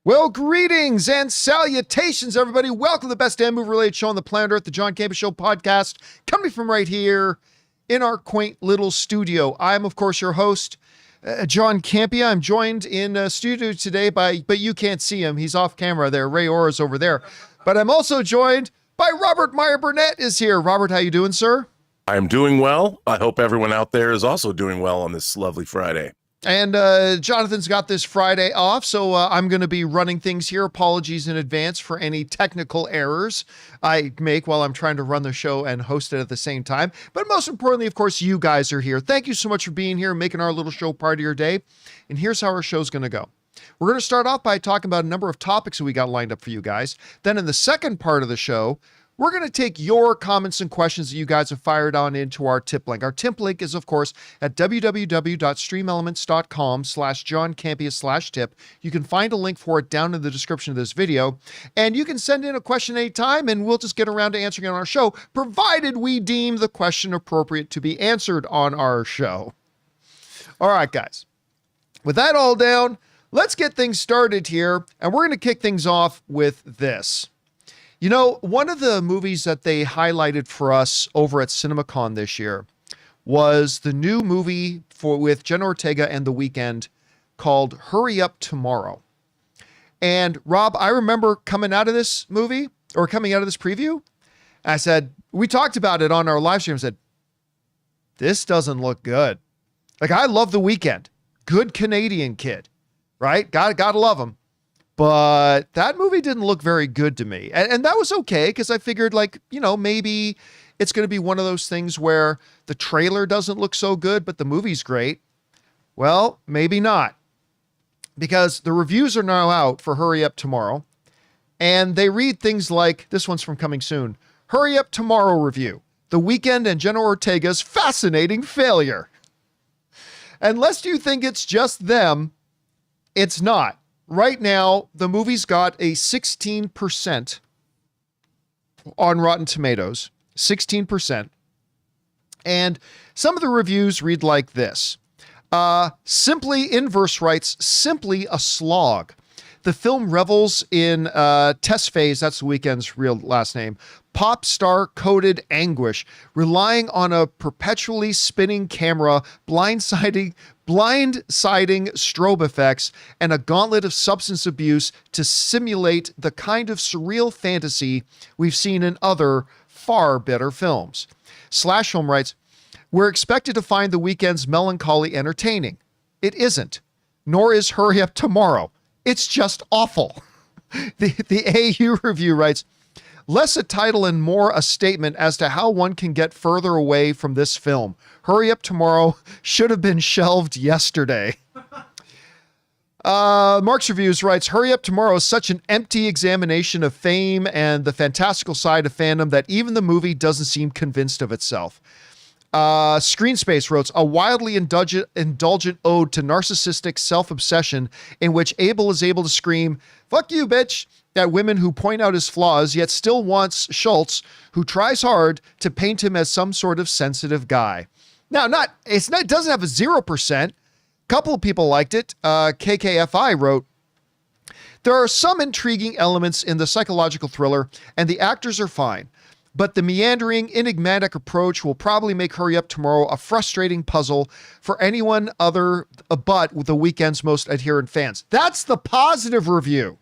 Well, greetings and salutations, everybody. Welcome to the best damn movie-related show on the planet Earth, the John Campea Show podcast, coming from right here in our quaint little studio. I'm, of course, your host, John Campea. I'm joined in studio today but you can't see him. He's off camera there. Ray Ora's over there. But I'm also joined by Robert Meyer Burnett is here. Robert, how you doing, sir? I'm doing well. I hope everyone out there is also doing well on this lovely Friday. And Jonathan's got this Friday off, so I'm going to be running things here. Apologies in advance for any technical errors I make while I'm trying to run the show and host it at the same time. But most importantly, of course, you guys are here. Thank you so much for being here and making our little show part of your day. And here's how our show's going to go. We're going to start off by talking about a number of topics that we got lined up for you guys. Then in the second part of the show, we're going to take your comments and questions that you guys have fired on into our tip link. Our tip link is, of course, at www.streamelements.com/JohnCampea/tip. You can find a link for it down in the description of this video. And you can send in a question anytime, and we'll just get around to answering it on our show, provided we deem the question appropriate to be answered on our show. All right, guys. With that all down, let's get things started here. And we're going to kick things off with this. You know, one of the movies that they highlighted for us over at CinemaCon this year was the new movie with Jenna Ortega and The Weeknd called Hurry Up Tomorrow. And Rob, I remember coming out of this movie or coming out of this preview, I said, we talked about it on our live stream, said, this doesn't look good. Like, I love The Weeknd, good Canadian kid, right? Gotta love him. But that movie didn't look very good to me. And that was okay, because I figured, like, you know, maybe it's going to be one of those things where the trailer doesn't look so good, but the movie's great. Well, maybe not. Because the reviews are now out for Hurry Up Tomorrow. And they read things like, this one's from Coming Soon, Hurry Up Tomorrow review, The Weeknd and Jenna Ortega's fascinating failure. And lest you think it's just them, it's not. Right now, the movie's got a 16% on Rotten Tomatoes, 16%. And some of the reviews read like this. Simply Inverse writes, simply a slog. The film revels in Tess Faye's, that's The Weeknd's real last name, pop star coded anguish, relying on a perpetually spinning camera, blindsiding strobe effects, and a gauntlet of substance abuse to simulate the kind of surreal fantasy we've seen in other, far better films. Slash Film writes, we're expected to find The Weeknd's melancholy entertaining. It isn't, nor is Hurry Up Tomorrow. It's just awful. The AU review writes, less a title and more a statement as to how one can get further away from this film. Hurry Up Tomorrow should have been shelved yesterday. Mark's Reviews writes, Hurry Up Tomorrow is such an empty examination of fame and the fantastical side of fandom that even the movie doesn't seem convinced of itself. Screenspace wrote, a wildly indulgent ode to narcissistic self-obsession in which Abel is able to scream, fuck you, bitch, at women who point out his flaws, yet still wants Schultz, who tries hard to paint him as some sort of sensitive guy. Now, it doesn't have a 0%. A couple of people liked it. KKFI wrote, there are some intriguing elements in the psychological thriller, and the actors are fine. But the meandering, enigmatic approach will probably make Hurry Up Tomorrow a frustrating puzzle for anyone other but The Weeknd's most adherent fans. That's the positive review.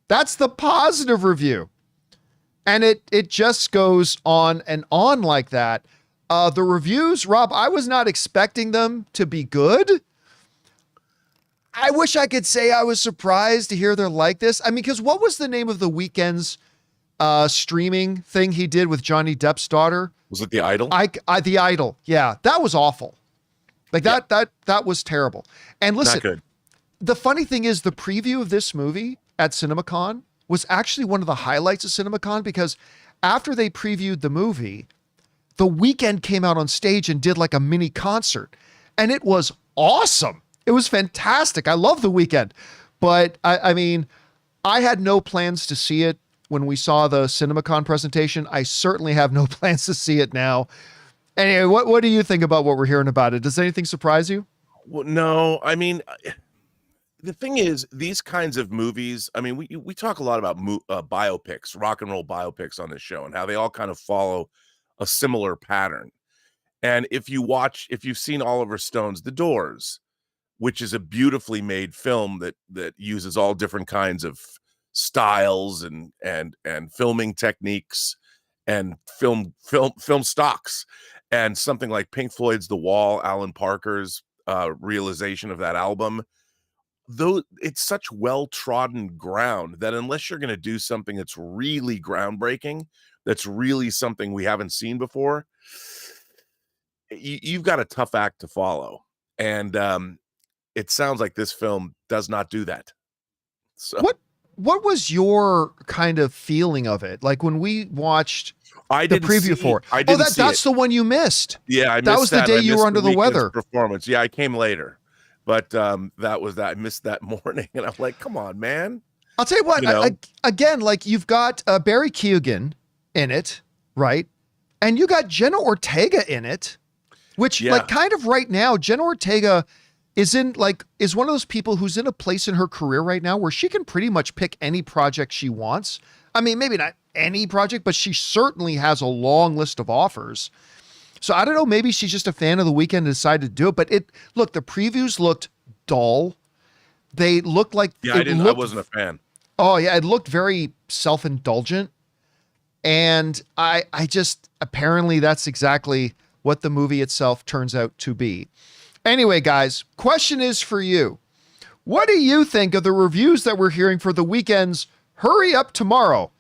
That's the positive review. And it just goes on and on like that. The reviews, Rob, I was not expecting them to be good. I wish I could say I was surprised to hear they're like this. I mean, because what was the name of The Weeknd's streaming thing he did with Johnny Depp's daughter? Was it The Idol? The Idol. Yeah, that was awful. Like that was terrible. And listen, not good. The funny thing is the preview of this movie at CinemaCon was actually one of the highlights of CinemaCon, because after they previewed the movie, The Weeknd came out on stage and did like a mini concert, and it was awesome. It was fantastic. I love The Weeknd, but I mean, I had no plans to see it when we saw the CinemaCon presentation. I certainly have no plans to see it now. Anyway, what do you think about what we're hearing about it? Does anything surprise you? Well, no, I mean, the thing is, these kinds of movies, I mean, we talk a lot about biopics, rock and roll biopics on this show, and how they all kind of follow a similar pattern. And if you've seen Oliver Stone's The Doors, which is a beautifully made film that uses all different kinds of styles and filming techniques and film stocks, and something like Pink Floyd's The Wall, Alan Parker's realization of that album, though it's such well-trodden ground that unless you're going to do something that's really groundbreaking, that's really something we haven't seen before, you've got a tough act to follow. And it sounds like this film does not do that. So what was your kind of feeling of it? Like when we watched the preview for it. That's the one you missed. Yeah, I missed that was the day you were under the weather. Performance. Yeah, I came later. But that was that. I missed that morning, and I'm like, "Come on, man!" I'll tell you what. Again, like you've got Barry Keoghan in it, right? And you got Jenna Ortega in it, which, like, kind of right now, Jenna Ortega is one of those people who's in a place in her career right now where she can pretty much pick any project she wants. I mean, maybe not any project, but she certainly has a long list of offers. So I don't know, maybe she's just a fan of The Weeknd and decided to do it. But the previews looked dull. They looked like I wasn't a fan. Oh yeah, it looked very self-indulgent. And I just, apparently that's exactly what the movie itself turns out to be. Anyway, guys, question is for you. What do you think of the reviews that we're hearing for The Weeknd's Hurry Up Tomorrow?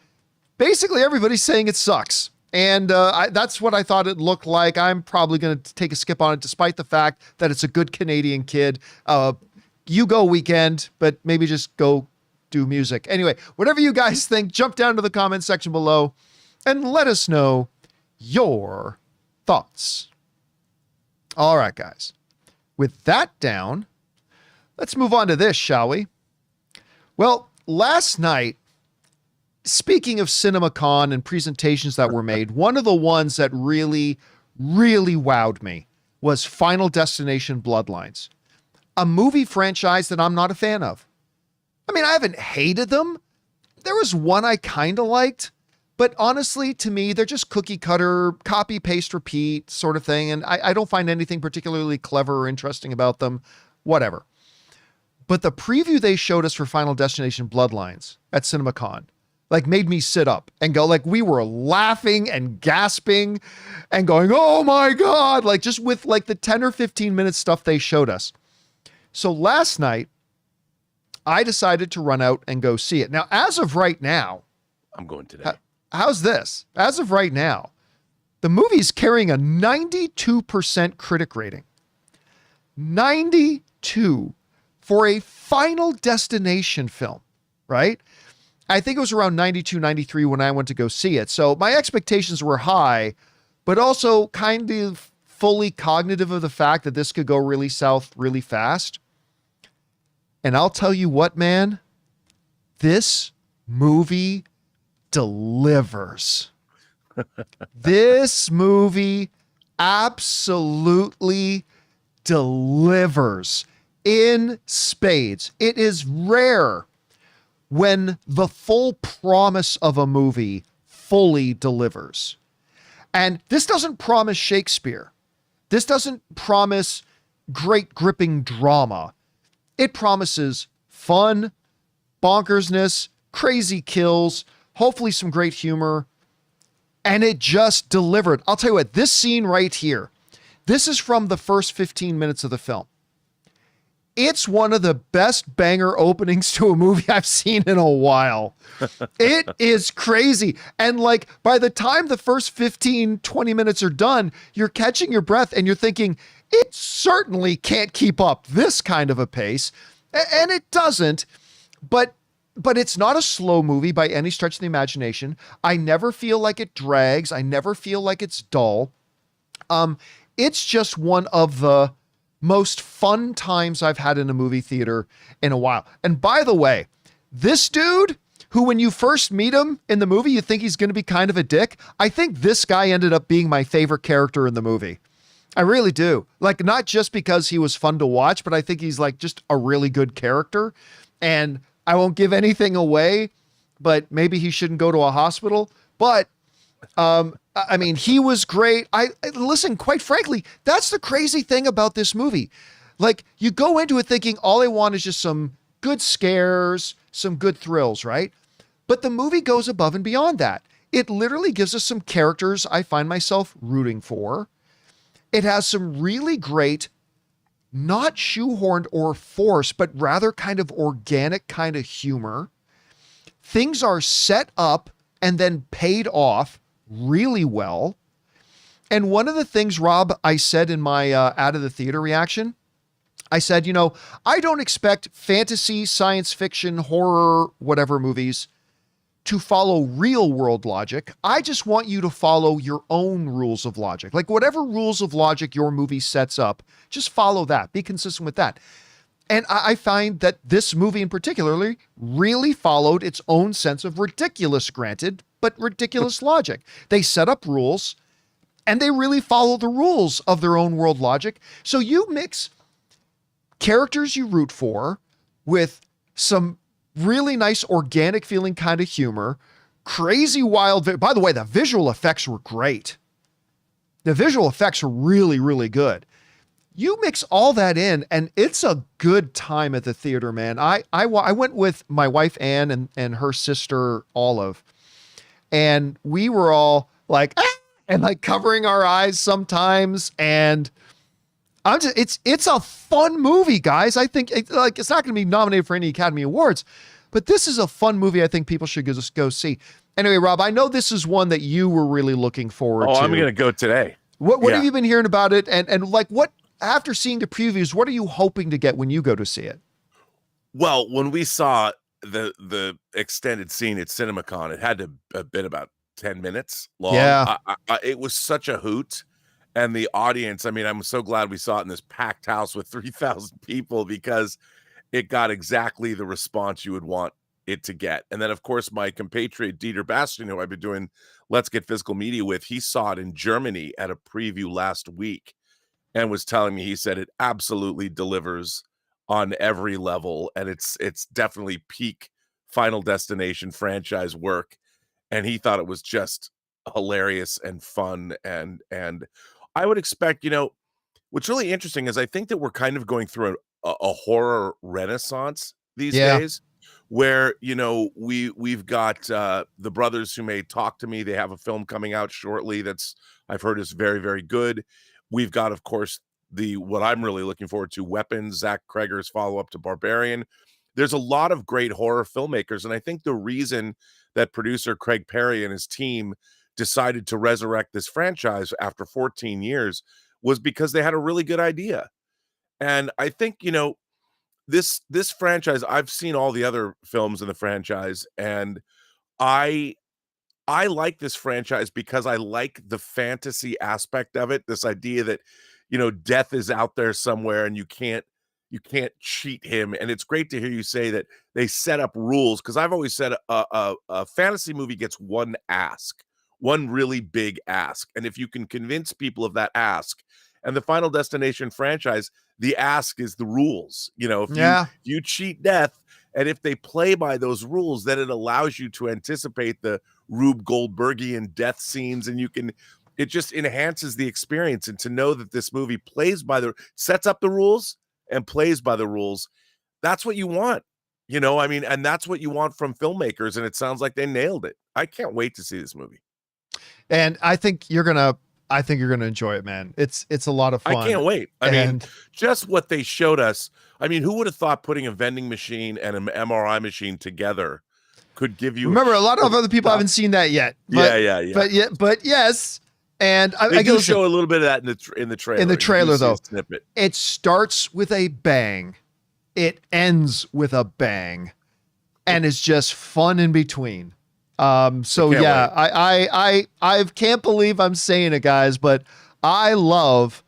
Basically, everybody's saying it sucks. And that's what I thought it looked like. I'm probably going to take a skip on it, despite the fact that it's a good Canadian kid. You go Weeknd, but maybe just go do music. Anyway, whatever you guys think, jump down to the comment section below and let us know your thoughts. All right, guys. With that down, let's move on to this, shall we? Well, last night, speaking of CinemaCon and presentations that were made, one of the ones that really, really wowed me was Final Destination Bloodlines, a movie franchise that I'm not a fan of. I mean, I haven't hated them. There was one I kind of liked, but honestly, to me, they're just cookie cutter, copy, paste, repeat sort of thing. And I don't find anything particularly clever or interesting about them, whatever. But the preview they showed us for Final Destination Bloodlines at CinemaCon, like, made me sit up and go, like, we were laughing and gasping and going, oh my God, like, just with like the 10 or 15 minute stuff they showed us. So last night, I decided to run out and go see it. Now, as of right now, I'm going today. How's this? As of right now, the movie's carrying a 92% critic rating. 92 for a Final Destination film, right? I think it was around 92, 93 when I went to go see it. So my expectations were high, but also kind of fully cognitive of the fact that this could go really south really fast. And I'll tell you what, man, this movie delivers. This movie absolutely delivers in spades. It is rare when the full promise of a movie fully delivers. And this doesn't promise Shakespeare. This doesn't promise great gripping drama. It promises fun, bonkersness, crazy kills, hopefully some great humor. And it just delivered. I'll tell you what, this scene right here, this is from the first 15 minutes of the film. It's one of the best banger openings to a movie I've seen in a while. It is crazy. And like, by the time the first 15, 20 minutes are done, you're catching your breath and you're thinking, it certainly can't keep up this kind of a pace. And it doesn't, but it's not a slow movie by any stretch of the imagination. I never feel like it drags. I never feel like it's dull. It's just one of the most fun times I've had in a movie theater in a while. And by the way, this dude, who when you first meet him in the movie, you think he's going to be kind of a dick. I think this guy ended up being my favorite character in the movie. I really do. Like, not just because he was fun to watch, but I think he's like just a really good character. And I won't give anything away, but maybe he shouldn't go to a hospital. But I mean, he was great. Listen, quite frankly, that's the crazy thing about this movie. Like, you go into it thinking all I want is just some good scares, some good thrills, right? But the movie goes above and beyond that. It literally gives us some characters I find myself rooting for. It has some really great, not shoehorned or forced, but rather kind of organic kind of humor. Things are set up and then paid off really well. And one of the things, Rob, I said in my out of the theater reaction, I said, I don't expect fantasy, science fiction, horror, whatever movies to follow real world logic. I just want you to follow your own rules of logic. Like, whatever rules of logic your movie sets up, just follow that. Be consistent with that. And I find that this movie in particularly really followed its own sense of ridiculous, granted, but ridiculous logic. They set up rules and they really follow the rules of their own world logic. So you mix characters you root for with some really nice organic feeling kind of humor, crazy wild. By the way, the visual effects were great. The visual effects were really, really good. You mix all that in and it's a good time at the theater, man. I went with my wife, Ann, and her sister, Olive, and we were all like, and like covering our eyes sometimes. And it's a fun movie, guys. I think it's not going to be nominated for any Academy Awards, but this is a fun movie I think people should just go see. Anyway, Rob, I know this is one that you were really looking forward to. Oh, I'm going to go today. What have you been hearing about it? And like, what, after seeing the previews, what are you hoping to get when you go to see it? Well, when we saw the extended scene at CinemaCon, it had to have been about 10 minutes long. Yeah. It was such a hoot. And the audience, I mean, I'm so glad we saw it in this packed house with 3,000 people because it got exactly the response you would want it to get. And then, of course, my compatriot Dieter Bastian, who I've been doing Let's Get Physical Media with, he saw it in Germany at a preview last week and was telling me, he said it absolutely delivers on every level. And it's definitely peak Final Destination franchise work. And he thought it was just hilarious and fun. And I would expect, what's really interesting is I think that we're kind of going through a horror renaissance these days where, we've got the brothers who made Talk to Me. They have a film coming out shortly that's I've heard is very, very good. We've got, of course, what I'm really looking forward to, Weapons, Zach Kreger's follow-up to Barbarian. There's a lot of great horror filmmakers. And I think the reason that producer Craig Perry and his team decided to resurrect this franchise after 14 years was because they had a really good idea. And I think, this franchise, I've seen all the other films in the franchise, and I like this franchise because I like the fantasy aspect of it. This idea that, death is out there somewhere and you can't cheat him. And it's great to hear you say that they set up rules, because I've always said a fantasy movie gets one really big ask. And if you can convince people of that ask, and the Final Destination franchise, the ask is the rules. If you cheat death, and if they play by those rules, then it allows you to anticipate the Rube Goldbergian death scenes, and it just enhances the experience. And to know that this movie sets up the rules and plays by the rules, that's what you want. And that's what you want from filmmakers, and it sounds like they nailed it. I can't wait to see this movie. And I think you're gonna enjoy it, man. It's a lot of fun. I can't wait. I mean, just what they showed us. I mean, who would have thought putting a vending machine and an MRI machine together could give you? Remember, a lot of other people haven't seen that yet. But, yeah. But yes, and I do show a little bit of that in the trailer. In the trailer, though, snippet. It starts with a bang, it ends with a bang, and it's just fun in between. So yeah, I can't believe I'm saying it, guys, but I love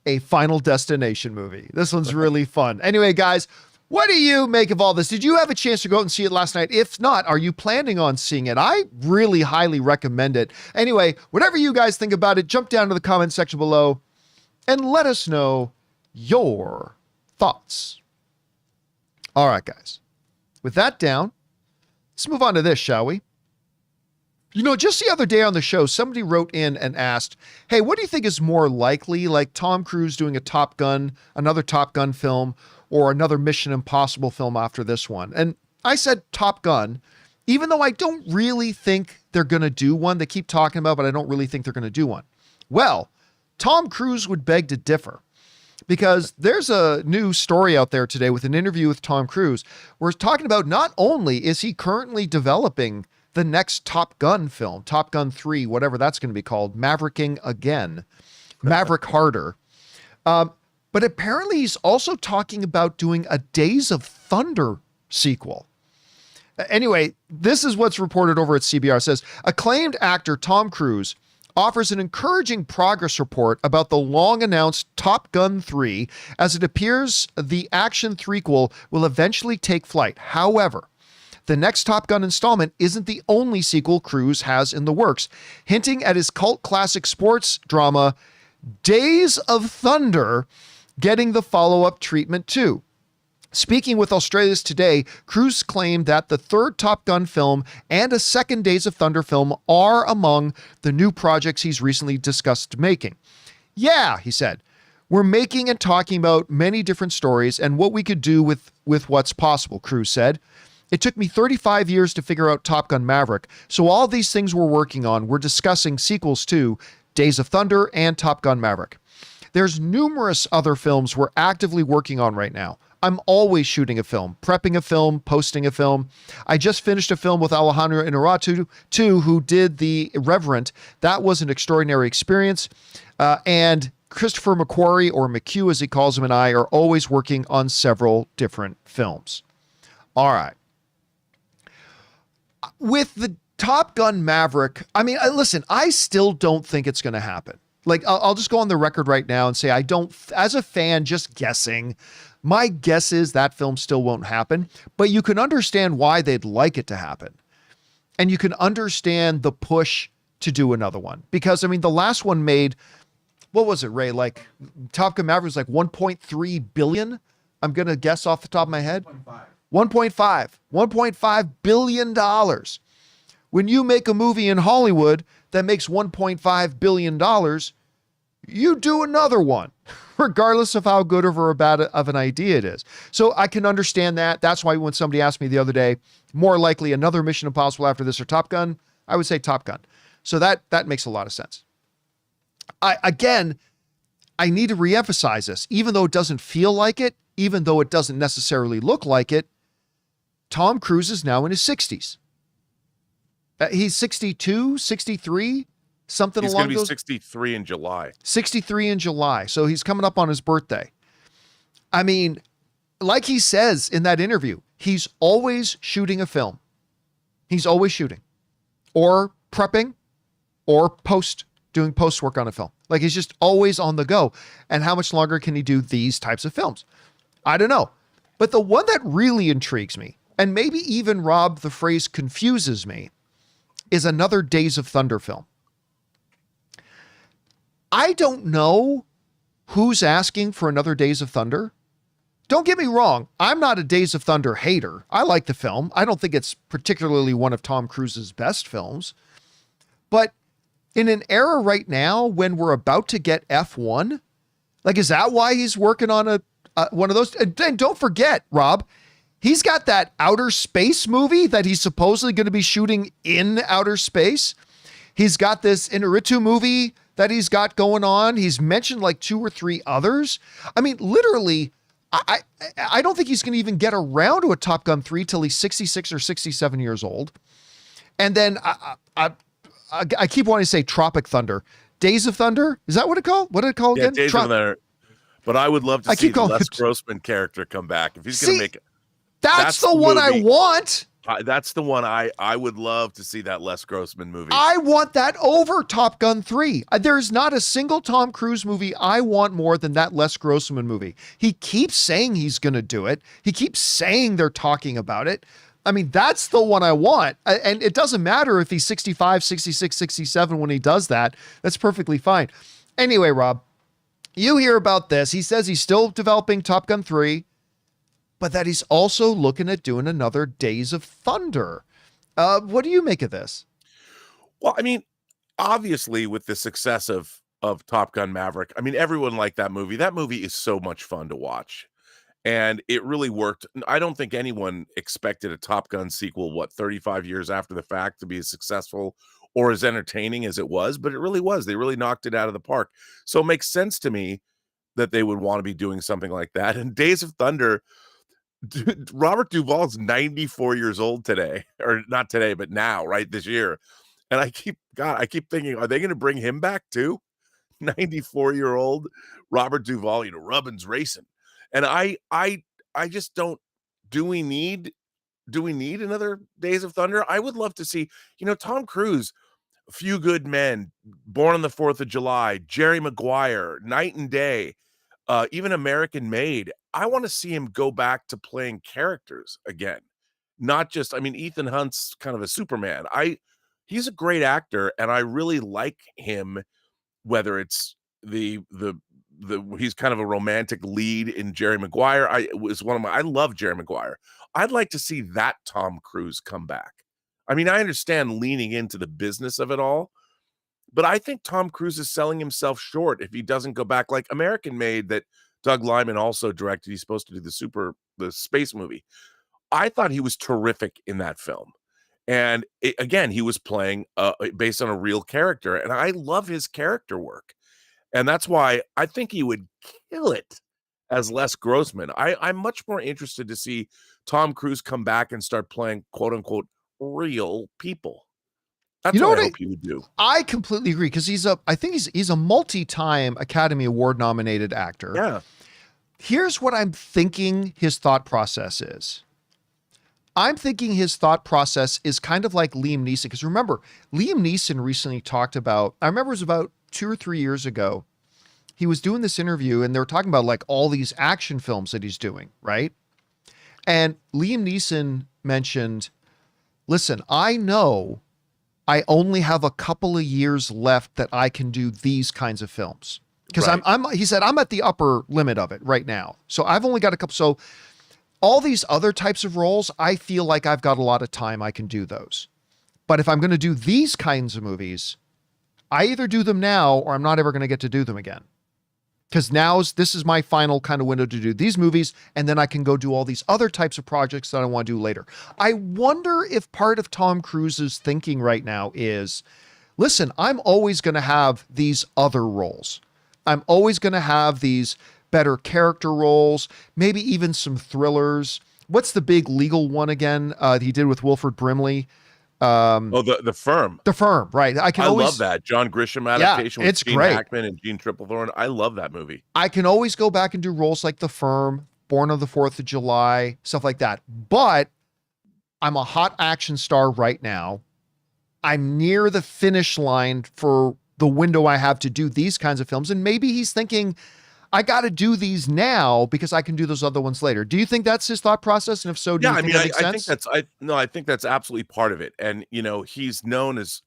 a Final Destination movie. This one's really fun. Anyway, guys, what do you make of all this? Did you have a chance to go out and see it last night? If not, are you planning on seeing it? I really highly recommend it. Anyway, whatever you guys think about it, jump down to the comment section below and let us know your thoughts. All right, guys. With that down, let's move on to this, shall we? You know, just the other day on the show, somebody wrote in and asked, hey, what do you think is more likely, like Tom Cruise doing another Top Gun film, or another Mission Impossible film after this one? And I said Top Gun, even though I don't really think they're going to do one. They keep talking about, but I don't really think they're going to do one. Well, Tom Cruise would beg to differ, because there's a new story out there today with an interview with Tom Cruise where he's talking about not only is he currently developing the next Top Gun film, Top Gun 3, whatever that's going to be called, Mavericking again, Maverick Harder. But apparently he's also talking about doing a Days of Thunder sequel. Anyway, this is what's reported over at CBR. It says, acclaimed actor Tom Cruise offers an encouraging progress report about the long-announced Top Gun 3, as it appears the action threequel will eventually take flight. However, the next Top Gun installment isn't the only sequel Cruise has in the works, hinting at his cult classic sports drama, Days of Thunder, getting the follow-up treatment too. Speaking with Australia's Today, Cruise claimed that the third Top Gun film and a second Days of Thunder film are among the new projects he's recently discussed making. Yeah, he said, we're making and talking about many different stories and what we could do with what's possible, Cruise said. It took me 35 years to figure out Top Gun Maverick, so all these things we're working on, we're discussing sequels to Days of Thunder and Top Gun Maverick. There's numerous other films we're actively working on right now. I'm always shooting a film, prepping a film, posting a film. I just finished a film with Alejandro Inarritu, too, who did The Reverend. That was an extraordinary experience. And Christopher McQuarrie, or McHugh as he calls him, and I are always working on several different films. All right. With the Top Gun Maverick, I mean, listen, I still don't think it's going to happen. Like, I'll just go on the record right now and say I don't, as a fan, just guessing, my guess is that film still won't happen, but you can understand why they'd like it to happen. And you can understand the push to do another one. Because, I mean, the last one made, what was it, Ray? Like, Top Gun Maverick was like 1.3 billion? I'm going to guess off the top of my head. 1.5 billion dollars. When you make a movie in Hollywood that makes $1.5 billion, you do another one, regardless of how good or bad of an idea it is. So I can understand that. That's why when somebody asked me the other day, more likely another Mission Impossible after this or Top Gun, I would say Top Gun. So that makes a lot of sense. I need to reemphasize this, even though it doesn't feel like it, even though it doesn't necessarily look like it. Tom Cruise is now in his 60s. He's 62, 63, something along those. He's going to be 63 in July. 63 in July. So he's coming up on his birthday. I mean, like he says in that interview, he's always shooting a film. He's always shooting or prepping or doing post work on a film. Like, he's just always on the go. And how much longer can he do these types of films? I don't know. But the one that really intrigues me, and maybe even, Rob, the phrase confuses me, is another Days of Thunder film. I don't know who's asking for another Days of Thunder. Don't get me wrong. I'm not a Days of Thunder hater. I like the film. I don't think it's particularly one of Tom Cruise's best films. But in an era right now when we're about to get F1, like, is that why he's working on one of those? And don't forget, Rob, he's got that outer space movie that he's supposedly going to be shooting in outer space. He's got this Inarritu movie that he's got going on. He's mentioned like 2 or 3 others. I mean, literally, I don't think he's going to even get around to a Top Gun 3 till he's 66 or 67 years old. And then I keep wanting to say Tropic Thunder. Days of Thunder? Is that what it called? What did it call again? Days of Thunder. But I would love to see the Les Grossman character come back. If he's going to make it. That's the one I want. That's the one I would love to see, that Les Grossman movie. I want that over Top Gun 3. There's not a single Tom Cruise movie I want more than that Les Grossman movie. He keeps saying he's going to do it. He keeps saying they're talking about it. I mean, that's the one I want. And it doesn't matter if he's 65, 66, 67 when he does that. That's perfectly fine. Anyway, Rob, You hear about this. He says he's still developing Top Gun 3, but that he's also looking at doing another Days of Thunder. What do you make of this? Well, I mean, obviously, with the success of Top Gun Maverick, I mean, everyone liked that movie. That movie is so much fun to watch. And it really worked. I don't think anyone expected a Top Gun sequel, 35 years after the fact, to be as successful or as entertaining as it was, but it really was. They really knocked it out of the park. So it makes sense to me that they would want to be doing something like that. And Days of Thunder, dude, Robert Duvall's 94 years old today, or not today, but now, right, this year. And I keep thinking, are they going to bring him back too? 94-year-old Robert Duvall, Rubbin's racing. And I just don't. Do we need another Days of Thunder? I would love to see, Tom Cruise, A Few Good Men, Born on the 4th of July, Jerry Maguire, Night and Day, even American Made. I want to see him go back to playing characters again. Not just, I mean, Ethan Hunt's kind of a Superman. He's a great actor, and I really like him, whether it's the he's kind of a romantic lead in Jerry Maguire. I love Jerry Maguire. I'd like to see that Tom Cruise come back. I mean, I understand leaning into the business of it all, but I think Tom Cruise is selling himself short if he doesn't go back, like American Made, that Doug Liman also directed. He's supposed to do the space movie. I thought he was terrific in that film. And again, he was playing based on a real character, and I love his character work. And that's why I think he would kill it as Les Grossman. I'm much more interested to see Tom Cruise come back and start playing quote unquote real people. That's what I hope he would do. I completely agree, because I think he's a multi-time Academy Award nominated actor. Yeah. Here's what I'm thinking his thought process is. I'm thinking his thought process is kind of like Liam Neeson, because remember, Liam Neeson recently talked about, I remember it was about 2 or 3 years ago, he was doing this interview and they were talking about like all these action films that he's doing, right? And Liam Neeson mentioned, listen, I know I only have a couple of years left that I can do these kinds of films. Because Right. he said, I'm at the upper limit of it right now. So I've only got a couple. So all these other types of roles, I feel like I've got a lot of time I can do those. But if I'm going to do these kinds of movies, I either do them now or I'm not ever going to get to do them again. Because this is my final kind of window to do these movies, and then I can go do all these other types of projects that I want to do later. I wonder if part of Tom Cruise's thinking right now is, listen, I'm always going to have these other roles. I'm always going to have these better character roles, maybe even some thrillers. What's the big legal one again? He did with Wilford Brimley. The Firm. The Firm, right? I love that John Grisham adaptation with Gene great. Hackman and Gene Triplethorne. I love that movie. I can always go back and do roles like The Firm, Born on the 4th of July, stuff like that. But I'm a hot action star right now. I'm near the finish line for the window I have to do these kinds of films. And maybe he's thinking, I got to do these now because I can do those other ones later. Do you think that's his thought process? And if so, do you think that makes sense? I think that's absolutely part of it. And, he's known as,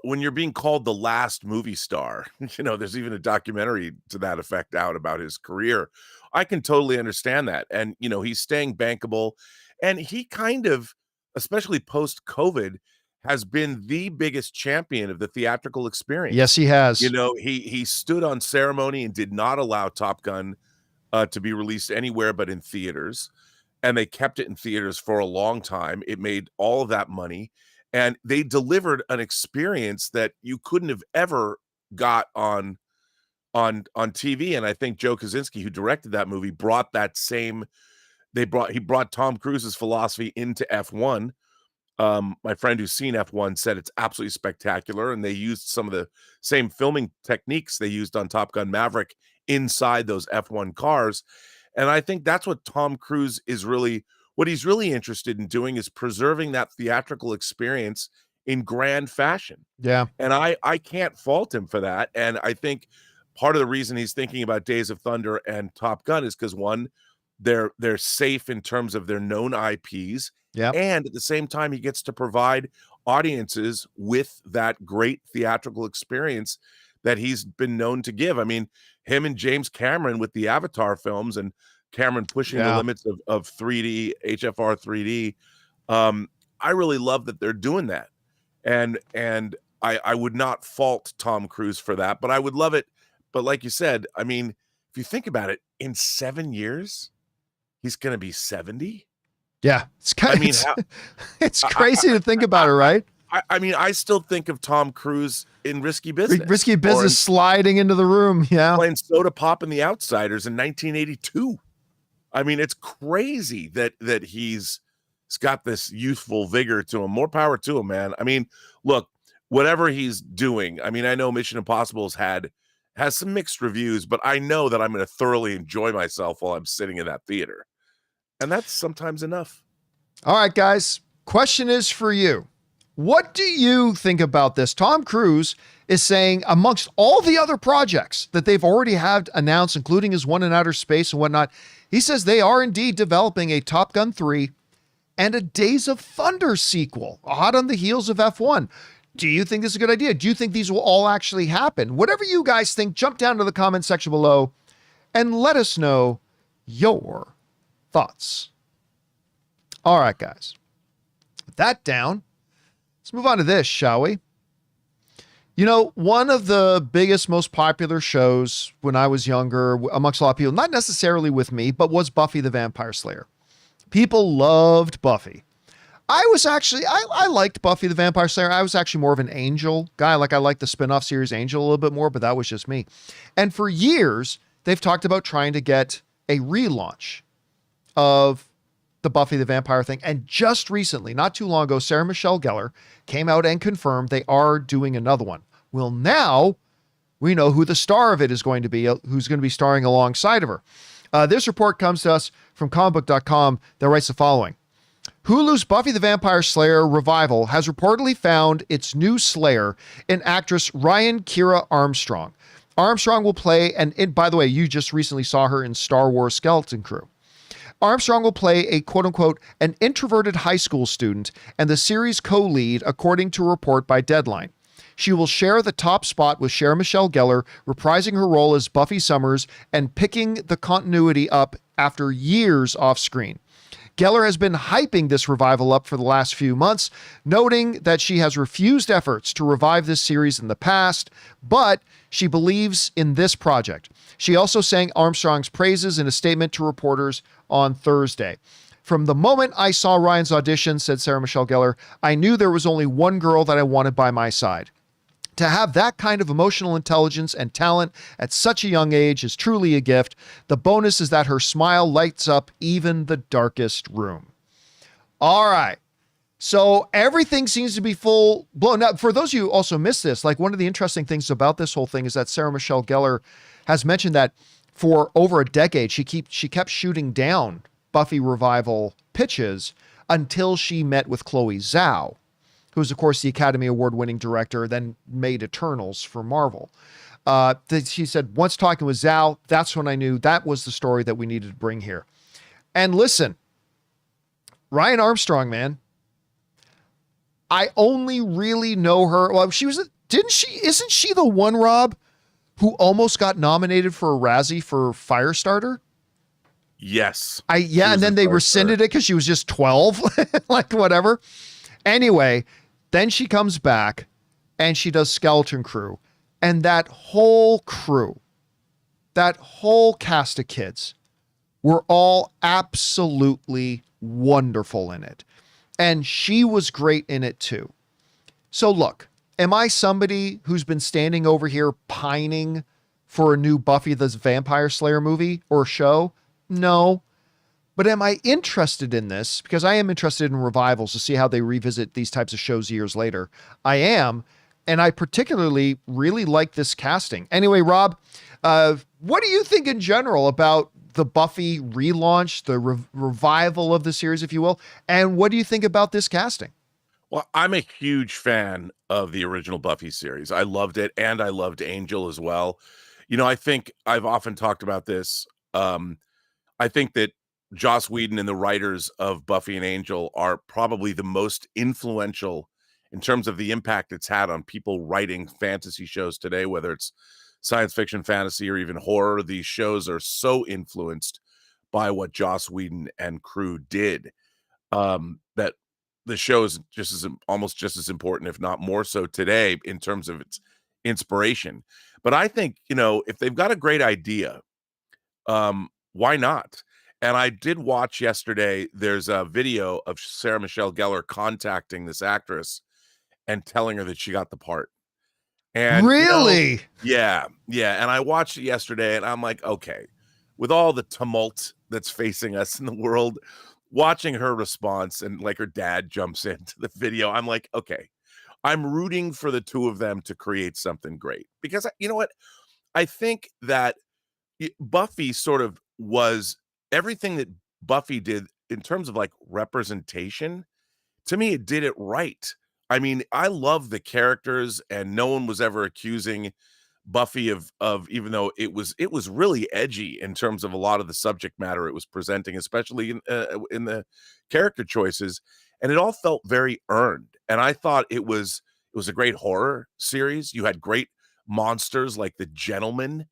when you're being called the last movie star, there's even a documentary to that effect out about his career. I can totally understand that. And, he's staying bankable, and he kind of, especially post-COVID, has been the biggest champion of the theatrical experience. Yes, he has. He stood on ceremony and did not allow Top Gun to be released anywhere but in theaters. And they kept it in theaters for a long time. It made all of that money. And they delivered an experience that you couldn't have ever got on TV. And I think Joe Kosinski, who directed that movie, brought that same. He brought Tom Cruise's philosophy into F1. My friend who's seen F1 said it's absolutely spectacular, and they used some of the same filming techniques they used on Top Gun Maverick inside those F1 cars. And I think that's what Tom Cruise is really, what he's really interested in doing, is preserving that theatrical experience in grand fashion. Yeah. And I can't fault him for that. And I think part of the reason he's thinking about Days of Thunder and Top Gun is because, one, they're safe in terms of their known IPs. Yeah. And at the same time, he gets to provide audiences with that great theatrical experience that he's been known to give. I mean, him and James Cameron with the Avatar films, and Cameron pushing the limits of 3D, HFR 3D. I really love that they're doing that. And I would not fault Tom Cruise for that, but I would love it. But like you said, I mean, if you think about it, in 7 years, he's going to be 70. Yeah. It's kind of, I mean, it's crazy to think about it, right? I mean, I still think of Tom Cruise in Risky Business. Risky Business sliding into the room. Yeah. Playing Soda Pop in The Outsiders in 1982. I mean, it's crazy that he's got this youthful vigor to him. More power to him, man. I mean, look, whatever he's doing, I mean, I know Mission Impossible has some mixed reviews, but I know that I'm going to thoroughly enjoy myself while I'm sitting in that theater. And that's sometimes enough. All right, guys. Question is for you. What do you think about this? Tom Cruise is saying, amongst all the other projects that they've already had announced, including his one in outer space and whatnot, he says they are indeed developing a Top Gun 3 and a Days of Thunder sequel, hot on the heels of F1. Do you think this is a good idea? Do you think these will all actually happen? Whatever you guys think, jump down to the comment section below and let us know your thoughts. All right, guys. With that down, let's move on to this, shall we? You know, one of the biggest, most popular shows when I was younger, amongst a lot of people, not necessarily with me, but was Buffy the Vampire Slayer. People loved Buffy. I liked Buffy the Vampire Slayer. I was actually more of an Angel guy. Like, I liked the spinoff series Angel a little bit more, but that was just me. And for years, they've talked about trying to get a relaunch of the Buffy the Vampire thing. And just recently, not too long ago, Sarah Michelle Gellar came out and confirmed they are doing another one. Well, now we know who the star of it is going to be, who's going to be starring alongside of her. This report comes to us from comicbook.com that writes the following. Hulu's Buffy the Vampire Slayer revival has reportedly found its new Slayer in actress Ryan Kira Armstrong. Armstrong will play, and by the way, you just recently saw her in Star Wars Skeleton Crew. Armstrong will play a quote-unquote an introverted high school student and the series co-lead, according to a report by Deadline. She will share the top spot with Sarah Michelle Gellar, reprising her role as Buffy Summers and picking the continuity up after years off screen. Gellar has been hyping this revival up for the last few months, noting that she has refused efforts to revive this series in the past, but she believes in this project. She also sang Armstrong's praises in a statement to reporters on Thursday. From the moment I saw Ryan's audition, said Sarah Michelle Gellar, I knew there was only one girl that I wanted by my side. To have that kind of emotional intelligence and talent at such a young age is truly a gift. The bonus is that her smile lights up even the darkest room. All right. So everything seems to be full blown. Now, for those of you who also missed this, like one of the interesting things about this whole thing is that Sarah Michelle Gellar has mentioned that for over a decade, she kept shooting down Buffy revival pitches until she met with Chloe Zhao, who's, of course, the Academy Award-winning director, then made Eternals for Marvel. She said, once talking with Zhao, that's when I knew that was the story that we needed to bring here. And listen, Ryan Armstrong, man, I only really know her. Well, isn't she the one, Rob, who almost got nominated for a Razzie for Firestarter? Yes. And then they rescinded it because she was just 12, like whatever. Anyway, then she comes back and she does Skeleton Crew. And that whole crew, that whole cast of kids were all absolutely wonderful in it. And she was great in it too. So look, am I somebody who's been standing over here pining for a new Buffy the Vampire Slayer movie or show? No. But am I interested in this? Because I am interested in revivals to see how they revisit these types of shows years later. I am. And I particularly really like this casting. Anyway, Rob, what do you think in general about the Buffy relaunch, the revival of the series, if you will? And what do you think about this casting? Well, I'm a huge fan of the original Buffy series. I loved it, and I loved Angel as well. You know, I think I've often talked about this. I think that Joss Whedon and the writers of Buffy and Angel are probably the most influential in terms of the impact it's had on people writing fantasy shows today, whether it's science fiction, fantasy, or even horror. These shows are so influenced by what Joss Whedon and crew did, that the show is almost just as important, if not more so today, in terms of its inspiration. But I think, if they've got a great idea, why not? And I did watch yesterday, there's a video of Sarah Michelle Gellar contacting this actress and telling her that she got the part. And really? Yeah. And I watched it yesterday and I'm like, okay, with all the tumult that's facing us in the world, watching her response and like her dad jumps into the video, I'm like, okay, I'm rooting for the two of them to create something great. Because you know what? I think that Buffy sort of was everything that Buffy did in terms of like representation. To me, it did it right. I mean, I love the characters, and no one was ever accusing Buffy of even though it was really edgy in terms of a lot of the subject matter it was presenting, especially in the character choices, and it all felt very earned. And I thought it was a great horror series. You had great monsters like the Gentleman.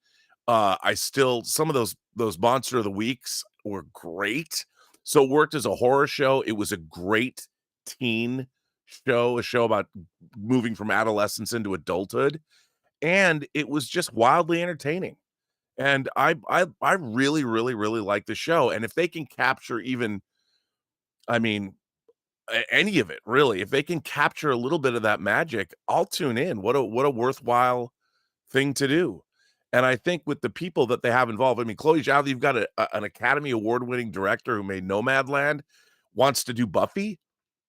Some of those Monster of the Weeks were great. So it worked as a horror show. It was a great teen show, a show about moving from adolescence into adulthood, and it was just wildly entertaining. And I really, really, really like the show. And if they can capture even, I mean, any of it really, if they can capture a little bit of that magic, I'll tune in. What a worthwhile thing to do. And I think with the people that they have involved, I mean, Chloe Zhao, you've got an Academy Award-winning director who made Nomadland, wants to do Buffy.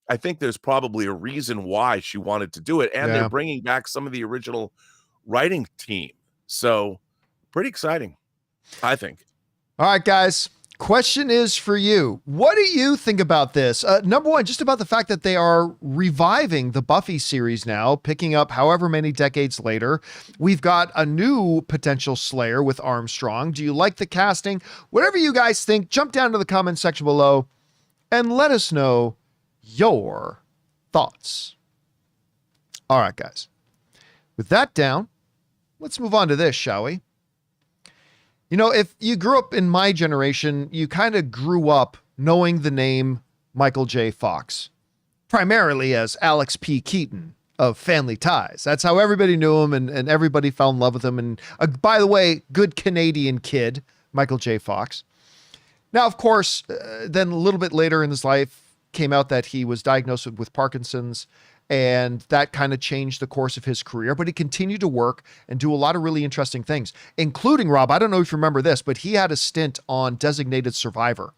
I think there's probably a reason why she wanted to do it. And they're bringing back some of the original writing team. So pretty exciting, I think. All right, guys. Question is for you. What do you think about this? Number one, just about the fact that they are reviving the Buffy series now, picking up however many decades later. We've got a new potential Slayer with Armstrong. Do you like the casting? Whatever you guys think, jump down to the comment section below and let us know your thoughts. All right, guys. With that down, let's move on to this, shall we? If you grew up in my generation, you kind of grew up knowing the name Michael J. Fox, primarily as Alex P. Keaton of Family Ties. That's how everybody knew him, and everybody fell in love with him. And by the way, good Canadian kid, Michael J. Fox. Now, of course, then a little bit later in his life, came out that he was diagnosed with Parkinson's, and that kind of changed the course of his career, but he continued to work and do a lot of really interesting things, including, Rob, I don't know if you remember this, but he had a stint on Designated Survivor,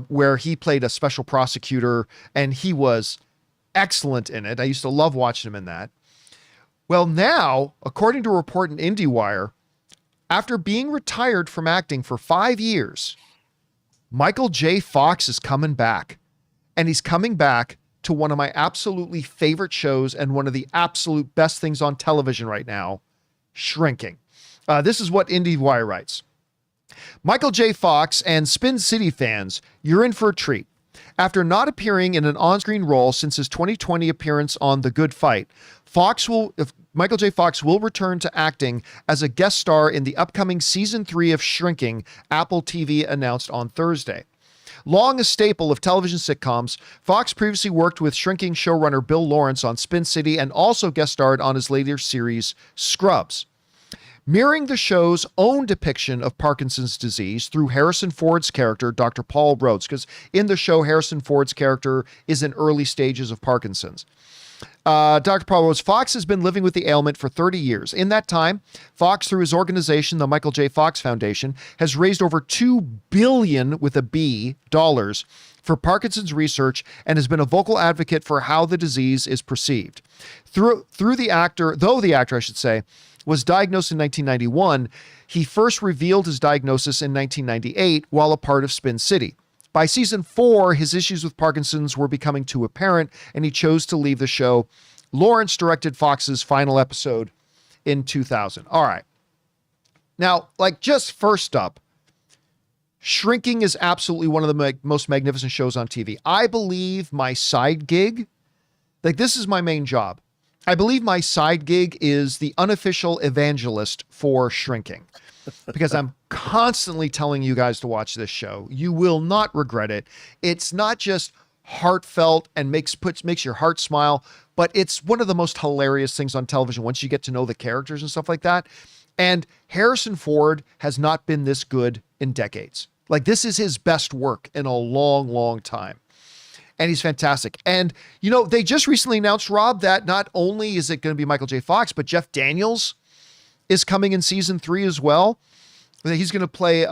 where he played a special prosecutor, and he was excellent in it. I used to love watching him in that. Well, now, according to a report in IndieWire, after being retired from acting for 5 years, Michael J. Fox is coming back, and he's coming back to one of my absolutely favorite shows and one of the absolute best things on television right now, Shrinking. This is what IndieWire writes. Michael J. Fox and Spin City fans, you're in for a treat. After not appearing in an on-screen role since his 2020 appearance on The Good Fight, Michael J. Fox will return to acting as a guest star in the upcoming season 3 of Shrinking, Apple TV announced on Thursday. Long a staple of television sitcoms, Fox previously worked with Shrinking showrunner Bill Lawrence on Spin City and also guest starred on his later series, Scrubs. Mirroring the show's own depiction of Parkinson's disease through Harrison Ford's character, Dr. Paul Rhodes, because in the show, Harrison Ford's character is in early stages of Parkinson's. Dr. Paul Rhodes, Fox has been living with the ailment for 30 years. In that time, Fox, through his organization, the Michael J. Fox Foundation, has raised over $2 billion with a B dollars for Parkinson's research and has been a vocal advocate for how the disease is perceived. Though the actor, I should say, was diagnosed in 1991, he first revealed his diagnosis in 1998 while a part of Spin City. By season 4, his issues with Parkinson's were becoming too apparent, and he chose to leave the show. Lawrence directed Fox's final episode in 2000. All right. Now, just first up, Shrinking is absolutely one of the most magnificent shows on TV. I believe my side gig Like, this is my main job. I believe my side gig is the unofficial evangelist for shrinking, because I'm constantly telling you guys to watch this show. You will not regret it. It's not just heartfelt and makes your heart smile, but it's one of the most hilarious things on television once you get to know the characters and stuff like that. And Harrison Ford has not been this good in decades. Like, this is his best work in a long, long time. And he's fantastic. And, you know, they just recently announced, Rob, that not only is it going to be Michael J. Fox, but Jeff Daniels is coming in season 3 as well. He's going to play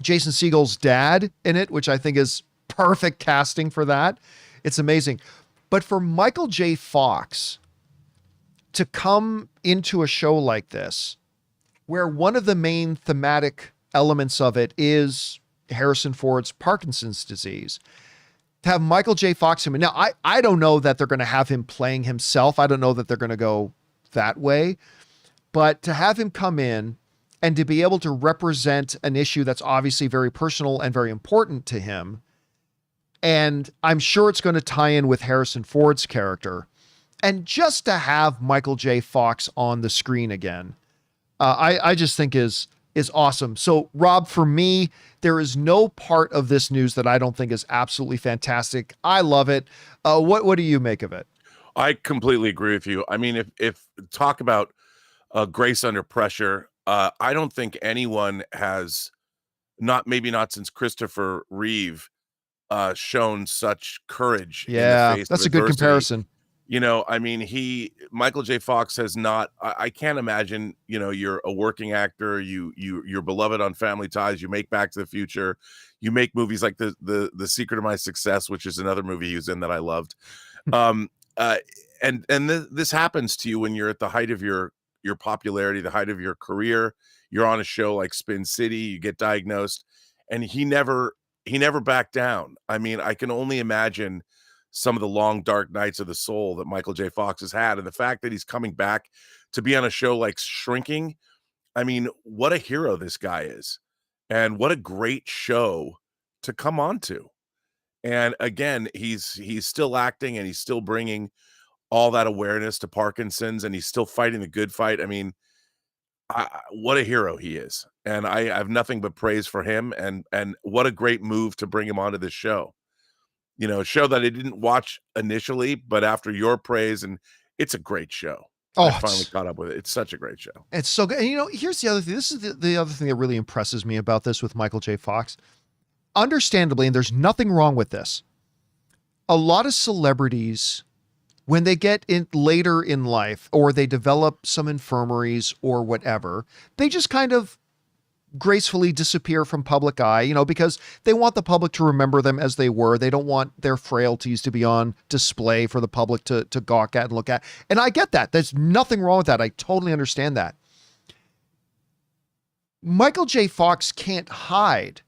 Jason Segel's dad in it, which I think is perfect casting for that. It's amazing. But for Michael J. Fox to come into a show like this, where one of the main thematic elements of it is Harrison Ford's Parkinson's disease, to have Michael J. Fox him. Now, I don't know that they're going to have him playing himself. I don't know that they're going to go that way, but to have him come in and to be able to represent an issue that's obviously very personal and very important to him. And I'm sure it's going to tie in with Harrison Ford's character. And just to have Michael J. Fox on the screen again, I just think is awesome. So, Rob, for me, there is no part of this news that I don't think is absolutely fantastic. I love it. What do you make of it? I completely agree with you. I mean, if talk about grace under pressure, I don't think anyone has, maybe not since Christopher Reeve, shown such courage. Yeah, in the face that's of a good adversity. comparison. You know, I mean, Michael J. Fox has not, I can't imagine, you know, you're a working actor, you're beloved on Family Ties, you make Back to the Future, you make movies like the Secret of My Success, which is another movie he was in that I loved. This happens to you when you're at the height of your popularity, the height of your career. You're on a show like Spin City, you get diagnosed, and he never backed down. I mean, I can only imagine some of the long, dark nights of the soul that Michael J. Fox has had. And the fact that he's coming back to be on a show like Shrinking, I mean, what a hero this guy is. And what a great show to come on to. And again, he's still acting and he's still bringing all that awareness to Parkinson's, and he's still fighting the good fight. I mean, what a hero he is. And I have nothing but praise for him. And what a great move to bring him onto this show. You know, a show that I didn't watch initially, but after your praise, and it's a great show. Oh, I finally caught up with it. It's such a great show. It's so good. And, you know, here's the other thing. This is the other thing that really impresses me about this with Michael J. Fox. Understandably, and there's nothing wrong with this, a lot of celebrities, when they get in later in life or they develop some infirmaries or whatever, they just kind of gracefully disappear from public eye, you know, because they want the public to remember them as they were. They don't want their frailties to be on display for the public to gawk at and look at. And I get that. There's nothing wrong with that. I totally understand that. Michael J. Fox can't hide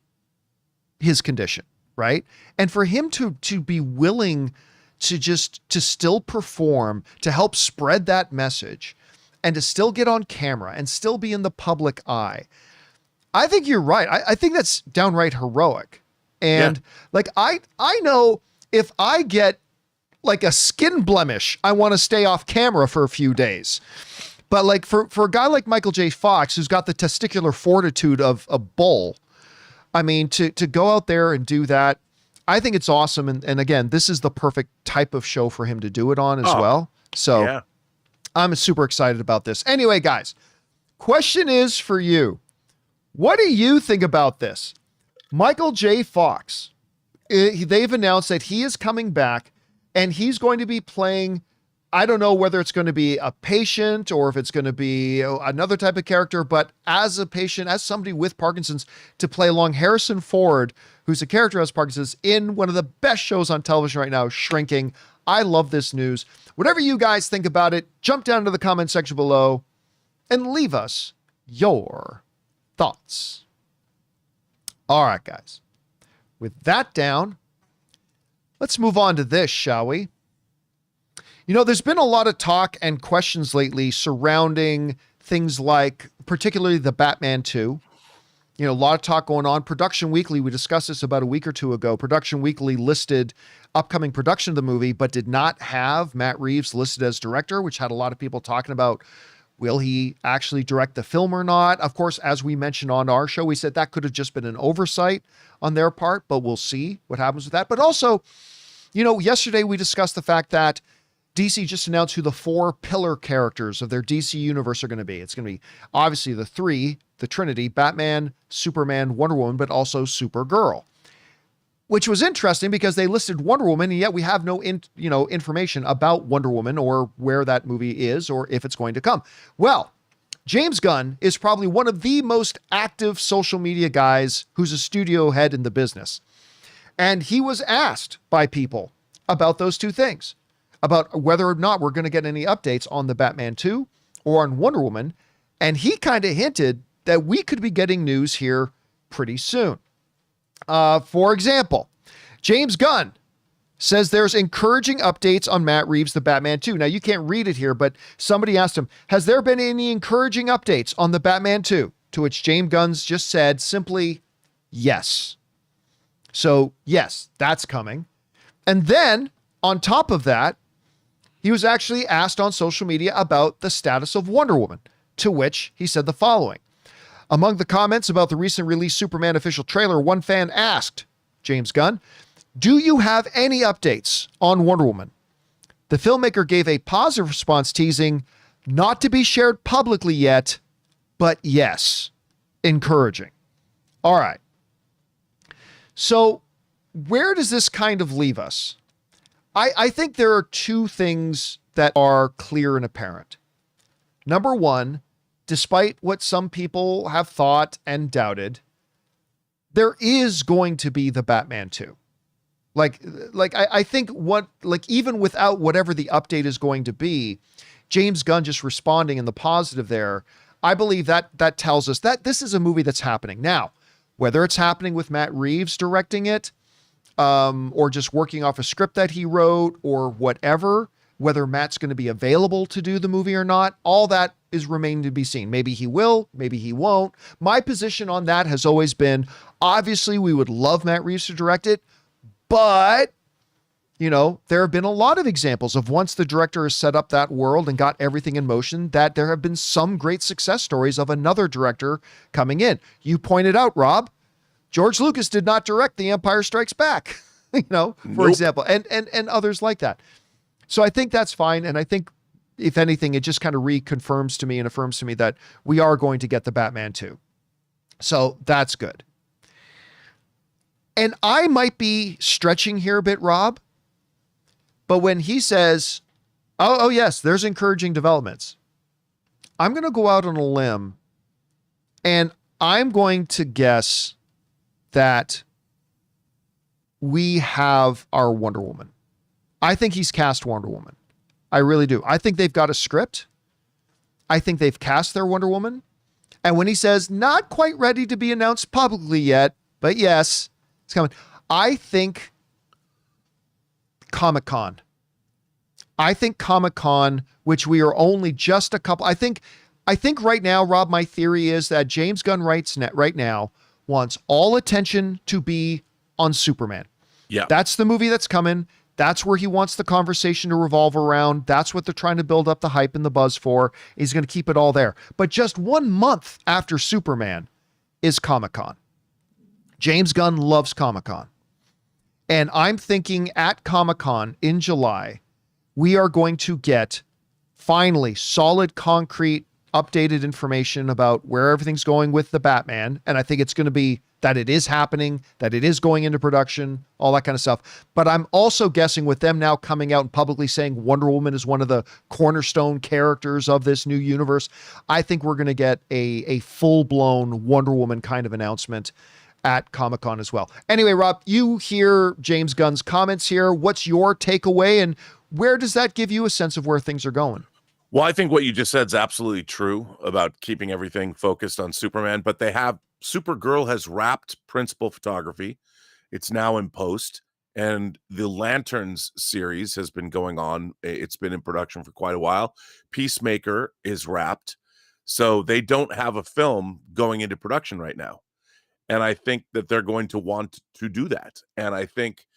his condition, right? And for him to be willing to still perform, to help spread that message, and to still get on camera and still be in the public eye, I think you're right. I think that's downright heroic. And like, I know if I get like a skin blemish, I want to stay off camera for a few days. But like for a guy like Michael J. Fox, who's got the testicular fortitude of a bull, I mean, to go out there and do that, I think it's awesome. And again, this is the perfect type of show for him to do it on as well. So I'm super excited about this. Anyway, guys, question is for you. What do you think about this? Michael J. Fox, they've announced that he is coming back and he's going to be playing, I don't know whether it's going to be a patient or if it's going to be another type of character, but as a patient, as somebody with Parkinson's, to play along Harrison Ford, who's a character who has Parkinson's, in one of the best shows on television right now, Shrinking. I love this news. Whatever you guys think about it, jump down to the comment section below and leave us your thoughts. All right, guys. With that down, let's move on to this, shall we? You know, there's been a lot of talk and questions lately surrounding things like, particularly the Batman 2, A lot of talk going on. Production Weekly, we discussed this about a week or two ago. Production Weekly listed upcoming production of the movie, but did not have Matt Reeves listed as director, which had a lot of people talking about, will he actually direct the film or not? Of course, as we mentioned on our show, we said that could have just been an oversight on their part, but we'll see what happens with that. But also, yesterday we discussed the fact that DC just announced who the 4 pillar characters of their DC universe are going to be. It's going to be obviously the Trinity, Batman, Superman, Wonder Woman, but also Supergirl, which was interesting because they listed Wonder Woman, and yet we have no information about Wonder Woman or where that movie is or if it's going to come. Well, James Gunn is probably one of the most active social media guys who's a studio head in the business. And he was asked by people about those two things, about whether or not we're going to get any updates on the Batman 2 or on Wonder Woman. And he kind of hinted that we could be getting news here pretty soon. For example, James Gunn says there's encouraging updates on Matt Reeves' The Batman 2. Now, you can't read it here, but somebody asked him, has there been any encouraging updates on The Batman 2? To which James Gunn just said simply, yes. So, yes, that's coming. And then, on top of that, he was actually asked on social media about the status of Wonder Woman, to which he said the following. Among the comments about the recent released Superman official trailer, one fan asked James Gunn, do you have any updates on Wonder Woman? The filmmaker gave a positive response, teasing, not to be shared publicly yet, but yes, encouraging. All right. So where does this kind of leave us? I think there are two things that are clear and apparent. Number one, despite what some people have thought and doubted, there is going to be the Batman 2. I think even without whatever the update is going to be, James Gunn just responding in the positive there, I believe that tells us that this is a movie that's happening. Now, whether it's happening with Matt Reeves directing it, or just working off a script that he wrote or whatever, whether Matt's going to be available to do the movie or not, all that is remaining to be seen. Maybe he will, maybe he won't. My position on that has always been, obviously we would love Matt Reeves to direct it, but there have been a lot of examples of once the director has set up that world and got everything in motion, that there have been some great success stories of another director coming in. You pointed out, Rob, George Lucas did not direct The Empire Strikes Back, for example, and others like that. So I think that's fine. And I think, if anything, it just kind of reconfirms to me and affirms to me that we are going to get the Batman 2. So that's good. And I might be stretching here a bit, Rob, but when he says, oh yes, there's encouraging developments, I'm going to go out on a limb and I'm going to guess that we have our Wonder Woman. I think he's cast Wonder Woman. I really do. I think they've got a script. I think they've cast their Wonder Woman. And when he says, not quite ready to be announced publicly yet, but yes, it's coming. I think Comic-Con. Which we are only just a couple. I think right now, Rob, my theory is that James Gunn right now wants all attention to be on Superman. Yeah. That's the movie that's coming. That's where he wants the conversation to revolve around. That's what they're trying to build up the hype and the buzz for. He's going to keep it all there. But just 1 month after Superman is Comic-Con. James Gunn loves Comic-Con. And I'm thinking at Comic-Con in July, we are going to get finally solid, concrete, updated information about where everything's going with the Batman. And I think it's going to be that it is happening, that it is going into production, all that kind of stuff. But I'm also guessing with them now coming out and publicly saying Wonder Woman is one of the cornerstone characters of this new universe, I think we're going to get a full-blown Wonder Woman kind of announcement at Comic-Con as well. Anyway, Rob, you hear James Gunn's comments here. What's your takeaway, and where does that give you a sense of where things are going? Well, I think what you just said is absolutely true about keeping everything focused on Superman, but Supergirl has wrapped principal photography. It's now in post, and the Lanterns series has been going on. It's been in production for quite a while. Peacemaker is wrapped. So they don't have a film going into production right now. And I think that they're going to want to do that. And I think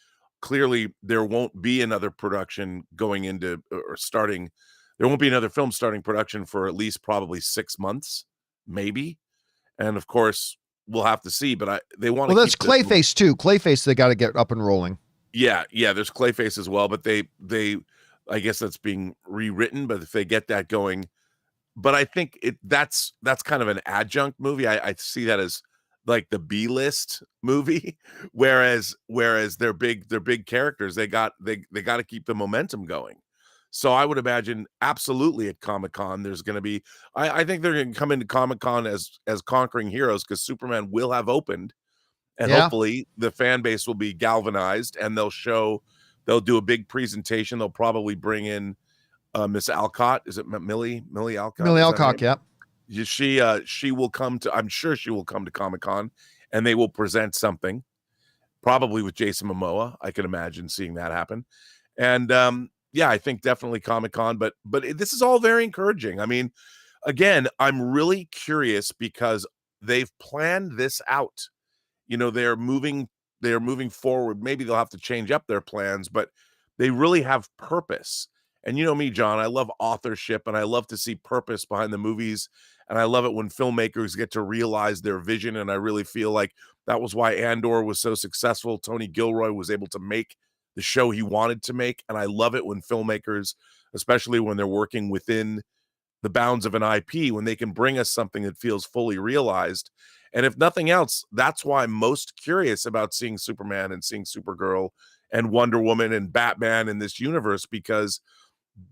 clearly there won't be another production going into or starting. There won't be another film starting production for at least probably 6 months, maybe. And of course, we'll have to see. But they want to. Well, that's Clayface too. Clayface, they got to get up and rolling. Yeah. There's Clayface as well, but they I guess that's being rewritten. But if they get that going, but I think that's kind of an adjunct movie. I see that as like the B-list movie, whereas they're big characters. They got to keep the momentum going. So I would imagine absolutely at Comic-Con there's going to be. I think they're going to come into Comic-Con as conquering heroes, because Superman will have opened, and hopefully the fan base will be galvanized, and they'll do a big presentation. They'll probably bring in Miss Alcott. Is it Millie Alcott? Millie Alcott, yeah. She will come to. I'm sure she will come to Comic-Con, and they will present something, probably with Jason Momoa. I can imagine seeing that happen, and I think definitely Comic-Con. But this is all very encouraging. I mean, again, I'm really curious because they've planned this out. They're moving forward. Maybe they'll have to change up their plans, but they really have purpose. And you know me, John, I love authorship, and I love to see purpose behind the movies. And I love it when filmmakers get to realize their vision. And I really feel like that was why Andor was so successful. Tony Gilroy was able to make the show he wanted to make. And I love it when filmmakers, especially when they're working within the bounds of an IP, when they can bring us something that feels fully realized. And if nothing else, that's why I'm most curious about seeing Superman and seeing Supergirl and Wonder Woman and Batman in this universe, because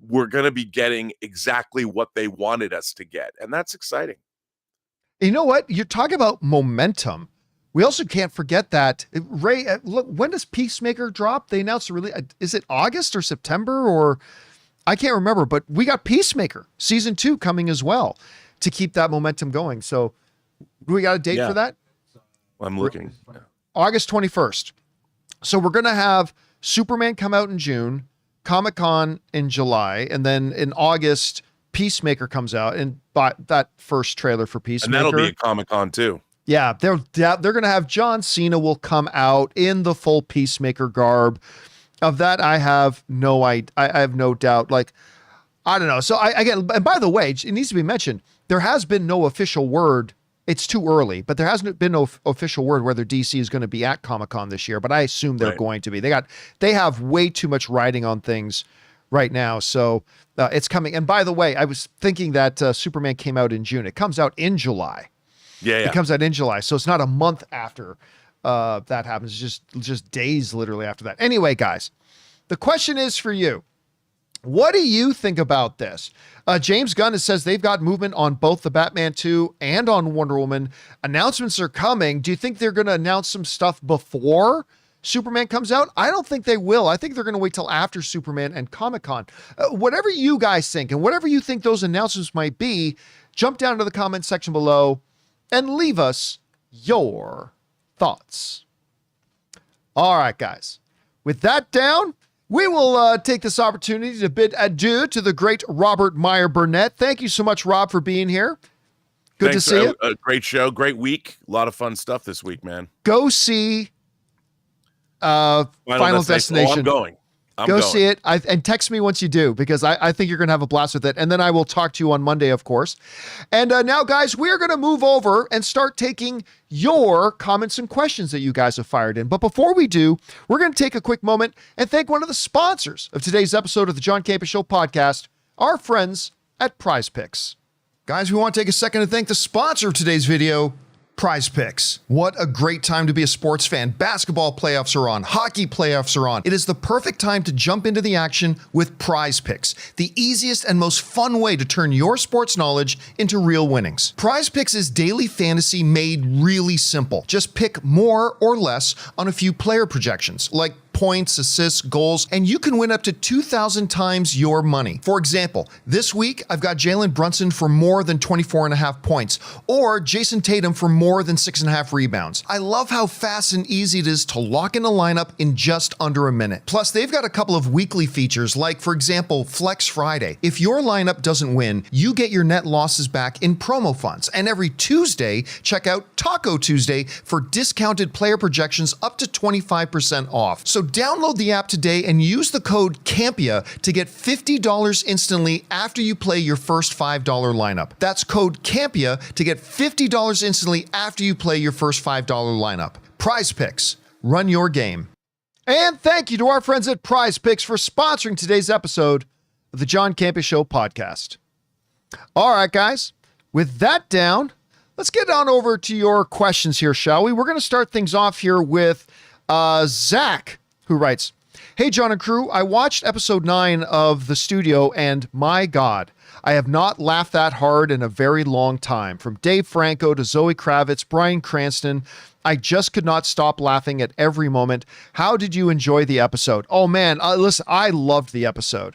we're going to be getting exactly what they wanted us to get. And that's exciting. You know what? You're talking about momentum. We also can't forget that, Ray, look, when does Peacemaker drop? They announced the release. Is it August or September, or I can't remember, but we got Peacemaker season 2 coming as well to keep that momentum going. So do we got a date for that? I'm looking. August 21st. So we're going to have Superman come out in June, Comic-Con in July, and then in August, Peacemaker comes out, and that first trailer for Peacemaker. And that'll be at Comic-Con too. Yeah, they're going to have John Cena will come out in the full Peacemaker garb. Of that, I have no doubt. Like, I don't know. So and by the way, it needs to be mentioned, there has been no official word. It's too early, but there hasn't been no official word whether DC is going to be at Comic-Con this year, but I assume they're going to be. They have way too much riding on things right now. So it's coming. And by the way, I was thinking that Superman came out in June. It comes out in July. Yeah. It comes out in July. So it's not a month after that happens. It's just days literally after that. Anyway, guys, the question is for you. What do you think about this? James Gunn says they've got movement on both the Batman 2 and on Wonder Woman. Announcements are coming. Do you think they're going to announce some stuff before Superman comes out? I don't think they will. I think they're going to wait till after Superman and Comic-Con. Whatever you guys think and whatever you think those announcements might be, jump down to the comment section below and leave us your thoughts. All right, guys. With that down, we will take this opportunity to bid adieu to the great Robert Meyer Burnett. Thank you so much, Rob, for being here. Good to see you. A great show, great week. A lot of fun stuff this week, man. Go see Final Destination. Oh, I'm going. Go see it and text me once you do, because I think you're going to have a blast with it. And then I will talk to you on Monday, of course. And now, guys, we're going to move over and start taking your comments and questions that you guys have fired in. But before we do, we're going to take a quick moment and thank one of the sponsors of today's episode of the John Campea Show podcast, our friends at PrizePicks. Guys, we want to take a second to thank the sponsor of today's video, PrizePicks. What a great time to be a sports fan. Basketball playoffs are on. Hockey playoffs are on. It is the perfect time to jump into the action with PrizePicks, the easiest and most fun way to turn your sports knowledge into real winnings. PrizePicks is daily fantasy made really simple. Just pick more or less on a few player projections, like points, assists, goals, and you can win up to 2,000 times your money. For example, this week I've got Jalen Brunson for more than 24.5 points, or Jason Tatum for more than 6.5 rebounds. I love how fast and easy it is to lock in a lineup in just under a minute. Plus, they've got a couple of weekly features, like, for example, Flex Friday. If your lineup doesn't win, you get your net losses back in promo funds. And every Tuesday, check out Taco Tuesday for discounted player projections up to 25% off. So download the app today and use the code Campea to get $50 instantly after you play your first $5 lineup. That's code Campea to get $50 instantly after you play your first $5 lineup. PrizePicks. Run your game. And thank you to our friends at PrizePicks for sponsoring today's episode of the John Campea Show podcast. All right, guys, with that down, let's get on over to your questions here, shall we? We're going to start things off here with Zach, who writes, "Hey, John and crew, I watched episode 9 of The Studio, and my God, I have not laughed that hard in a very long time. From Dave Franco to Zoe Kravitz, Bryan Cranston, I just could not stop laughing at every moment. How did you enjoy the episode?" Oh, man, listen, I loved the episode.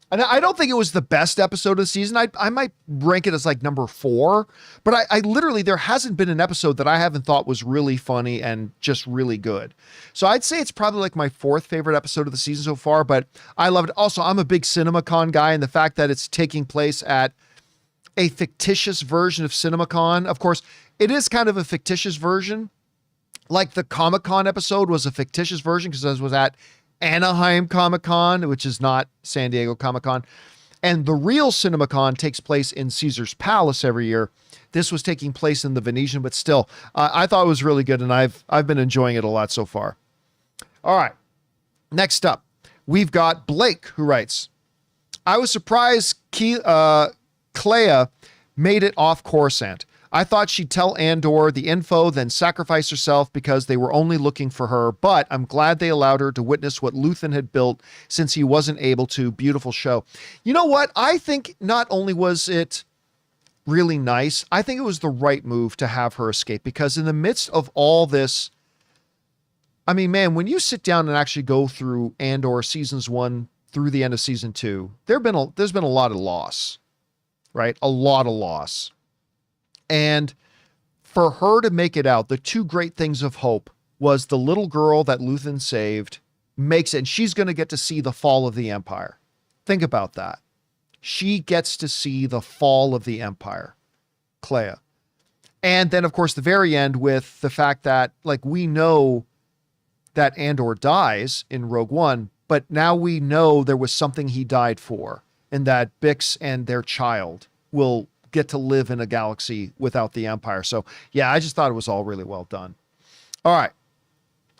And I don't think it was the best episode of the season. I might rank it as like number 4, but I literally, there hasn't been an episode that I haven't thought was really funny and just really good. So I'd say it's probably like my 4th favorite episode of the season so far, but I loved it. Also, I'm a big CinemaCon guy, and the fact that it's taking place at a fictitious version of CinemaCon, of course, it is kind of a fictitious version. Like the Comic-Con episode was a fictitious version because it was at Anaheim Comic-Con, which is not San Diego Comic-Con. And the real CinemaCon takes place in Caesar's Palace every year. This was taking place in the Venetian, but still, I thought it was really good, and I've been enjoying it a lot so far. All right. Next up, we've got Blake, who writes, "I was surprised Clea made it off Coruscant. I thought she'd tell Andor the info, then sacrifice herself because they were only looking for her, but I'm glad they allowed her to witness what Luthen had built since he wasn't able to. Beautiful show." You know what? I think not only was it really nice, I think it was the right move to have her escape, because in the midst of all this, I mean, man, when you sit down and actually go through Andor seasons 1 through the end of season 2, there's been a lot of loss, right? A lot of loss. And for her to make it out, the 2 great things of hope was the little girl that Luthen saved makes it, and she's going to get to see the fall of the Empire. Think about that. She gets to see the fall of the Empire, Clea. And then, of course, the very end with the fact that, like, we know that Andor dies in Rogue One, but now we know there was something he died for, and that Bix and their child will get to live in a galaxy without the Empire. So yeah, I just thought it was all really well done. All right.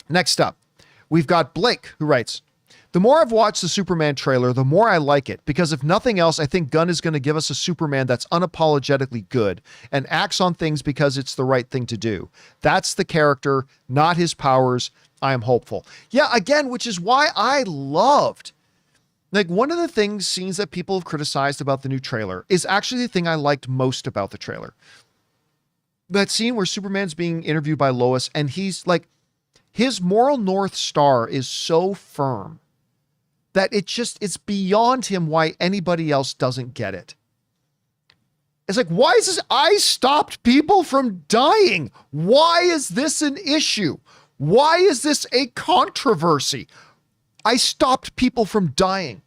Next up, we've got Blake, who writes, "The more I've watched the Superman trailer, the more I like it, because if nothing else, I think Gunn is going to give us a Superman that's unapologetically good and acts on things because it's the right thing to do. That's the character, not his powers. I am hopeful." Yeah, again, which is why I loved, like, one of the scenes that people have criticized about the new trailer is actually the thing I liked most about the trailer. That scene where Superman's being interviewed by Lois, and he's like, his moral North Star is so firm that it's beyond him why anybody else doesn't get it. It's like, why is this? I stopped people from dying. Why is this an issue? Why is this a controversy? I stopped people from dying.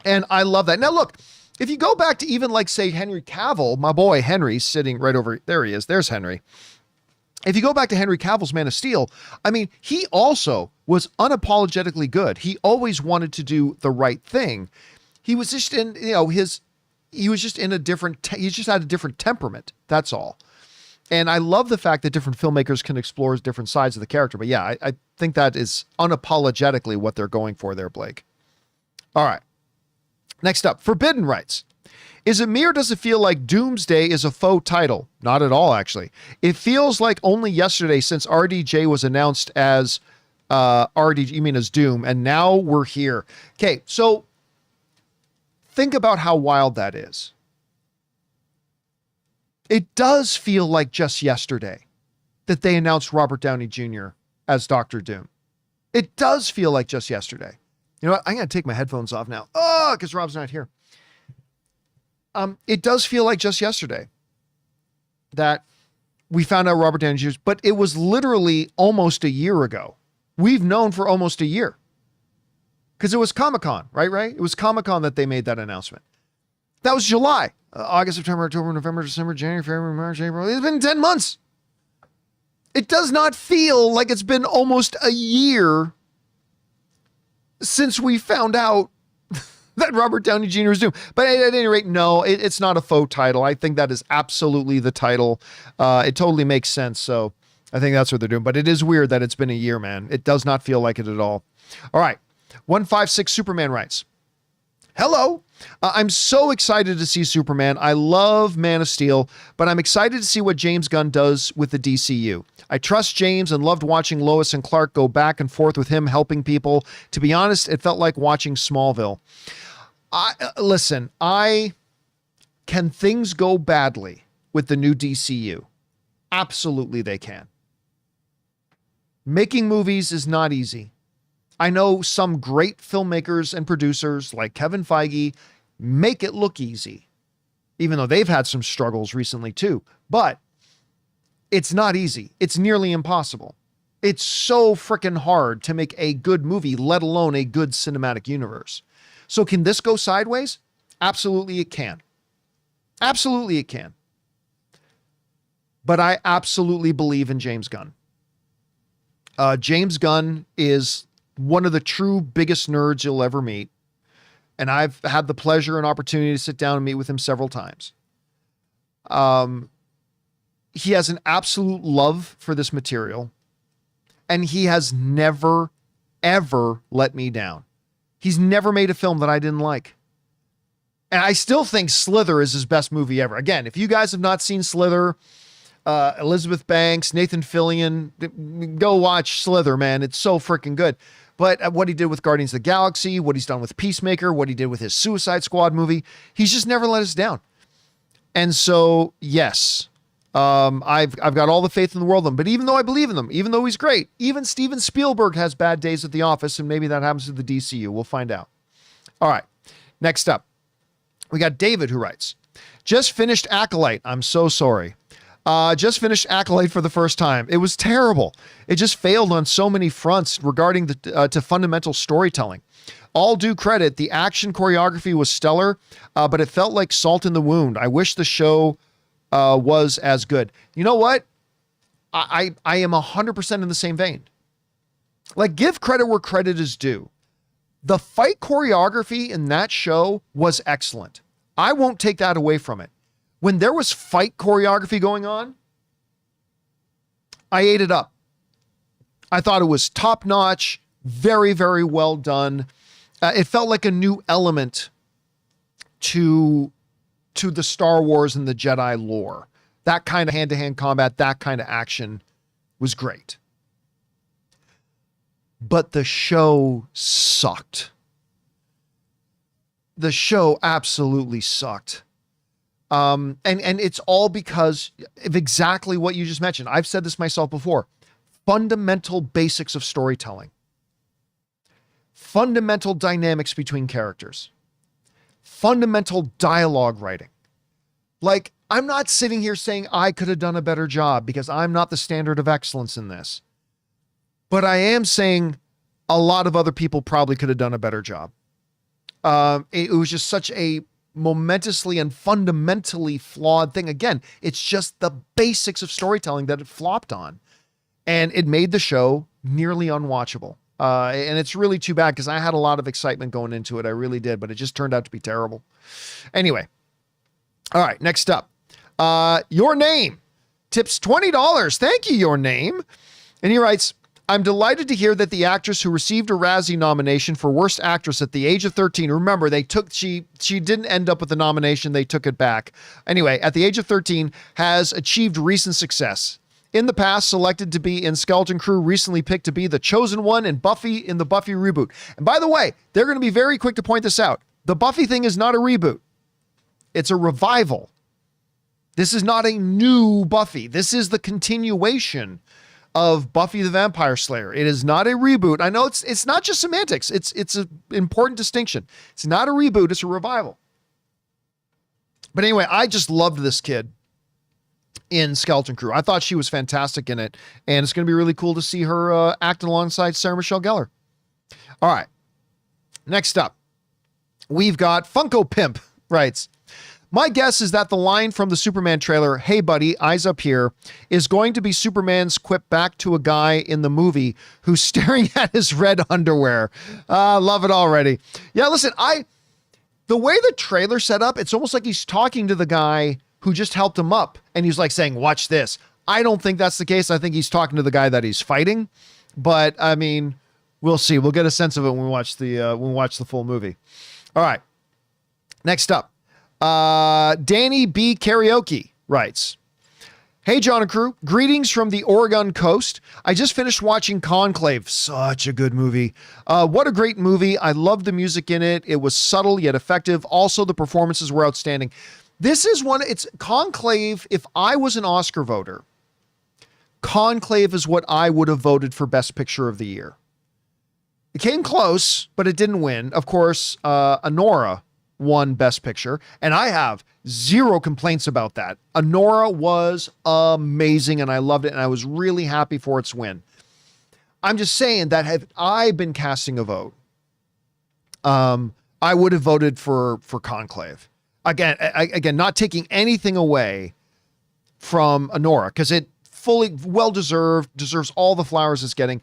And I love that. Now, look, if you go back to even, like, say, Henry Cavill, my boy Henry sitting right over there, he is. There's Henry. If you go back to Henry Cavill's Man of Steel, I mean, he also was unapologetically good. He always wanted to do the right thing. He was just in, he was just in a different, he just had a different temperament. That's all. And I love the fact that different filmmakers can explore different sides of the character. But yeah, I think that is unapologetically what they're going for there, Blake. All right. Next up, Forbidden writes, "Is it me or does it feel like Doomsday is a faux title?" Not at all, actually. It feels like only yesterday since RDJ was announced as as Doom, and now we're here. Okay, so think about how wild that is. It does feel like just yesterday that they announced Robert Downey Jr. as Dr. Doom. It does feel like just yesterday. You know what? I'm going to take my headphones off now. Oh, because Rob's not here. It does feel like just yesterday that we found out Robert Downey Jr., but it was literally almost a year ago. We've known for almost a year. Because it was Comic-Con, right? It was Comic-Con that they made that announcement. That was July. August, September, October, November, December, January, February, March, April. It's been 10 months. It does not feel like it's been almost a year since we found out that Robert Downey Jr. is doomed. But at any rate, no, it's not a faux title. I think that is absolutely the title. It totally makes sense. So I think that's what they're doing. But it is weird that it's been a year, man. It does not feel like it at all. All right. 156 Superman writes, hello. I'm so excited to see Superman. I love Man of Steel, but I'm excited to see what James Gunn does with the DCU. I trust James and loved watching Lois and Clark go back and forth with him helping people. To be honest, it felt like watching Smallville. Listen, can things go badly with the new DCU? Absolutely they can. Making movies is not easy. I know some great filmmakers and producers like Kevin Feige make it look easy, even though they've had some struggles recently too. But it's not easy. It's nearly impossible. It's so freaking hard to make a good movie, let alone a good cinematic universe. So can this go sideways? Absolutely it can. Absolutely it can. But I absolutely believe in James Gunn. James Gunn is one of the true biggest nerds you'll ever meet. And I've had the pleasure and opportunity to sit down and meet with him several times. He has an absolute love for this material. And he has never, ever let me down. He's never made a film that I didn't like. And I still think Slither is his best movie ever. Again, if you guys have not seen Slither, Elizabeth Banks, Nathan Fillion, go watch Slither, man. It's so freaking good. But what he did with Guardians of the Galaxy, what he's done with Peacemaker, what he did with his Suicide Squad movie, he's just never let us down. And so, yes, I've got all the faith in the world in him. But even though I believe in him, even though he's great, even Steven Spielberg has bad days at the office, and maybe that happens to the DCU. We'll find out. All right, next up, we got David who writes, just finished Acolyte. I'm so sorry. Just finished Acolyte for the first time. It was terrible. It just failed on so many fronts regarding to fundamental storytelling. All due credit, the action choreography was stellar, but it felt like salt in the wound. I wish the show was as good. You know what? I am 100% in the same vein. Like, give credit where credit is due. The fight choreography in that show was excellent. I won't take that away from it. When there was fight choreography going on, I ate it up. I thought it was top-notch, very, very well done. It felt like a new element to the Star Wars and the Jedi lore. That kind of hand-to-hand combat, that kind of action was great. But the show sucked. The show absolutely sucked. And it's all because of exactly what you just mentioned. I've said this myself before. Fundamental basics of storytelling. Fundamental dynamics between characters. Fundamental dialogue writing. Like, I'm not sitting here saying I could have done a better job because I'm not the standard of excellence in this. But I am saying a lot of other people probably could have done a better job. It was just such a momentously and fundamentally flawed thing. Again, it's just the basics of storytelling that it flopped on. And it made the show nearly unwatchable. And it's really too bad because I had a lot of excitement going into it. I really did, but it just turned out to be terrible. Anyway. All right, next up. Your Name tips $20. Thank you, Your Name. And he writes, I'm delighted to hear that the actress who received a Razzie nomination for Worst Actress at the age of 13, remember, she didn't end up with the nomination, they took it back. Anyway, at the age of 13, has achieved recent success. In the past, selected to be in Skeleton Crew, recently picked to be the chosen one in Buffy in the Buffy reboot. And by the way, they're going to be very quick to point this out. The Buffy thing is not a reboot. It's a revival. This is not a new Buffy. This is the continuation of Buffy the Vampire Slayer. It is not a reboot. I know it's not just semantics. It's an important distinction. It's not a reboot. It's a revival. But anyway, I just loved this kid in Skeleton Crew. I thought she was fantastic in it, and it's going to be really cool to see her acting alongside Sarah Michelle Gellar. All right. Next up, we've got Funko Pimp writes, my guess is that the line from the Superman trailer, "Hey buddy, eyes up here," is going to be Superman's quip back to a guy in the movie who's staring at his red underwear. Love it already. Yeah, listen, the way the trailer set up, it's almost like he's talking to the guy who just helped him up, and he's like saying, "Watch this." I don't think that's the case. I think he's talking to the guy that he's fighting, but I mean, we'll see. We'll get a sense of it when we watch the full movie. All right. Next up, Danny B. Karaoke writes, hey, John and crew, greetings from the Oregon coast. I just finished watching Conclave. Such a good movie. What a great movie. I loved the music in it. It was subtle yet effective. Also, the performances were outstanding. It's Conclave. If I was an Oscar voter, Conclave is what I would have voted for Best Picture of the Year. It came close, but it didn't win. Of course, Anora won Best Picture, and I have zero complaints about that. Anora was amazing, and I loved it, and I was really happy for its win. I'm just saying that had I been casting a vote, I would have voted for Conclave. Again, not taking anything away from Anora, because it fully deserves all the flowers it's getting.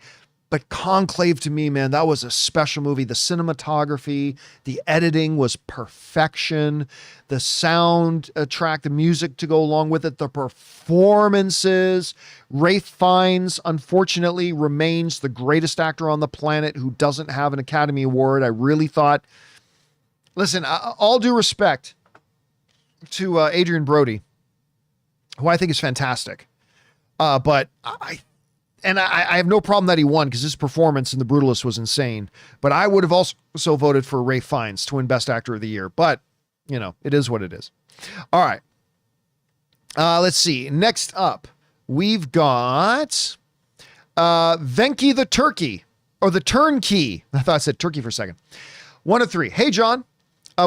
But Conclave, to me, man, that was a special movie. The cinematography, the editing was perfection. The sound track, the music to go along with it, the performances. Ralph Fiennes, unfortunately, remains the greatest actor on the planet who doesn't have an Academy Award. I really thought, listen, all due respect to Adrian Brody, who I think is fantastic. But I have no problem that he won because his performance in The Brutalist was insane. But I would have also voted for Ralph Fiennes to win Best Actor of the Year. But, you know, it is what it is. All right. Let's see. Next up, we've got Venky the Turkey, or the Turnkey. I thought I said turkey for a second. 1 of 3. Hey, John.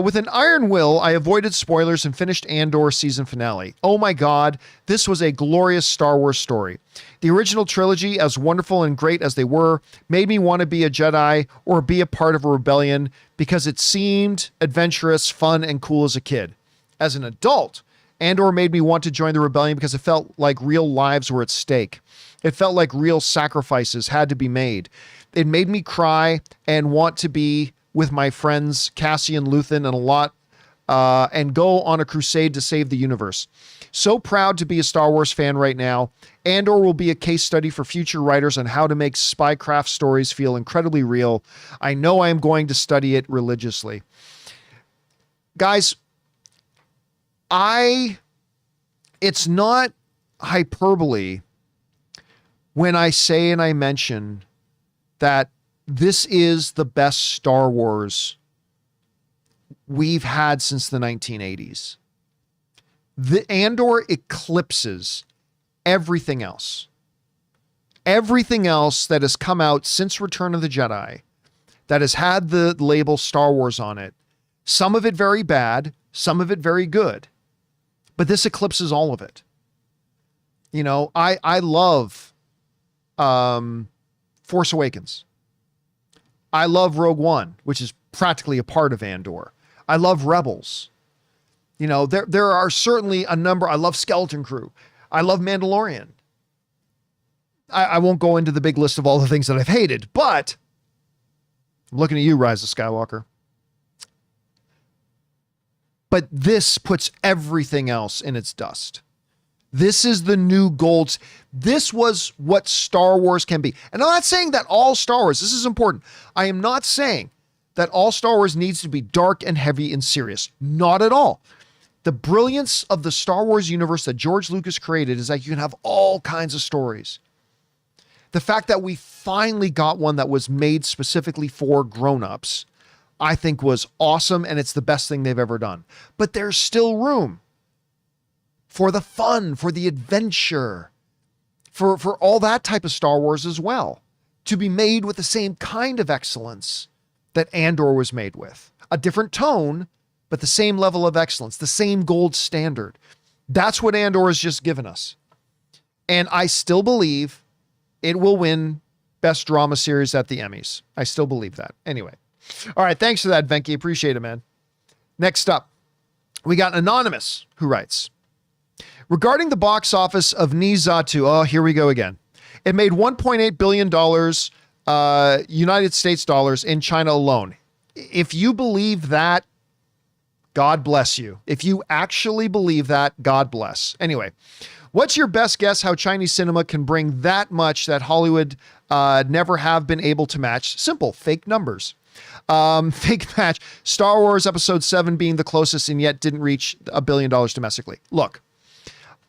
With an iron will, I avoided spoilers and finished Andor season finale. Oh my God, this was a glorious Star Wars story. The original trilogy, as wonderful and great as they were, made me want to be a Jedi or be a part of a rebellion because it seemed adventurous, fun, and cool as a kid. As an adult, Andor made me want to join the rebellion because it felt like real lives were at stake. It felt like real sacrifices had to be made. It made me cry and want to be with my friends Cassian, Luthen, and go on a crusade to save the universe. So proud to be a Star Wars fan right now. Andor will be a case study for future writers on how to make spycraft stories feel incredibly real. I know I am going to study it religiously. Guys, it's not hyperbole when I say and I mention that this is the best Star Wars we've had since the 1980s. The Andor eclipses everything else. Everything else that has come out since Return of the Jedi that has had the label Star Wars on it. Some of it very bad, some of it very good. But this eclipses all of it. You know, I love Force Awakens. I love Rogue One, which is practically a part of Andor. I love Rebels. You know, there are certainly a number. I love Skeleton Crew. I love Mandalorian. I won't go into the big list of all the things that I've hated, but I'm looking at you, Rise of Skywalker. But this puts everything else in its dust. This is the new gold. This was what Star Wars can be. And I'm not saying that all Star Wars, this is important. I am not saying that all Star Wars needs to be dark and heavy and serious. Not at all. The brilliance of the Star Wars universe that George Lucas created is that you can have all kinds of stories. The fact that we finally got one that was made specifically for grown-ups, I think was awesome, and it's the best thing they've ever done. But there's still room for the fun, for the adventure, for all that type of Star Wars as well, to be made with the same kind of excellence that Andor was made with. A different tone, but the same level of excellence, the same gold standard. That's what Andor has just given us. And I still believe it will win Best Drama Series at the Emmys. I still believe that. Anyway. All right. Thanks for that, Venky. Appreciate it, man. Next up, we got Anonymous, who writes, regarding the box office of Nizatu, oh, here we go again. It made $1.8 billion United States dollars in China alone. If you believe that, God bless you. If you actually believe that, God bless. Anyway, what's your best guess how Chinese cinema can bring that much that Hollywood never have been able to match? Simple, fake numbers. Fake match. Star Wars Episode 7 being the closest and yet didn't reach $1 billion domestically. Look,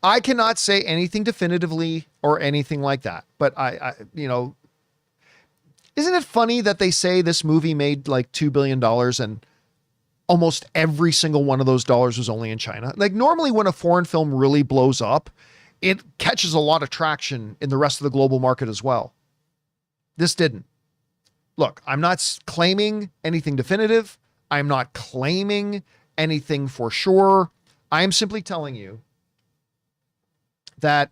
I cannot say anything definitively or anything like that, but I isn't it funny that they say this movie made like $2 billion and almost every single one of those dollars was only in China? Like normally when a foreign film really blows up, it catches a lot of traction in the rest of the global market as well. This didn't. Look, I'm not claiming anything definitive. I'm not claiming anything for sure. I am simply telling you that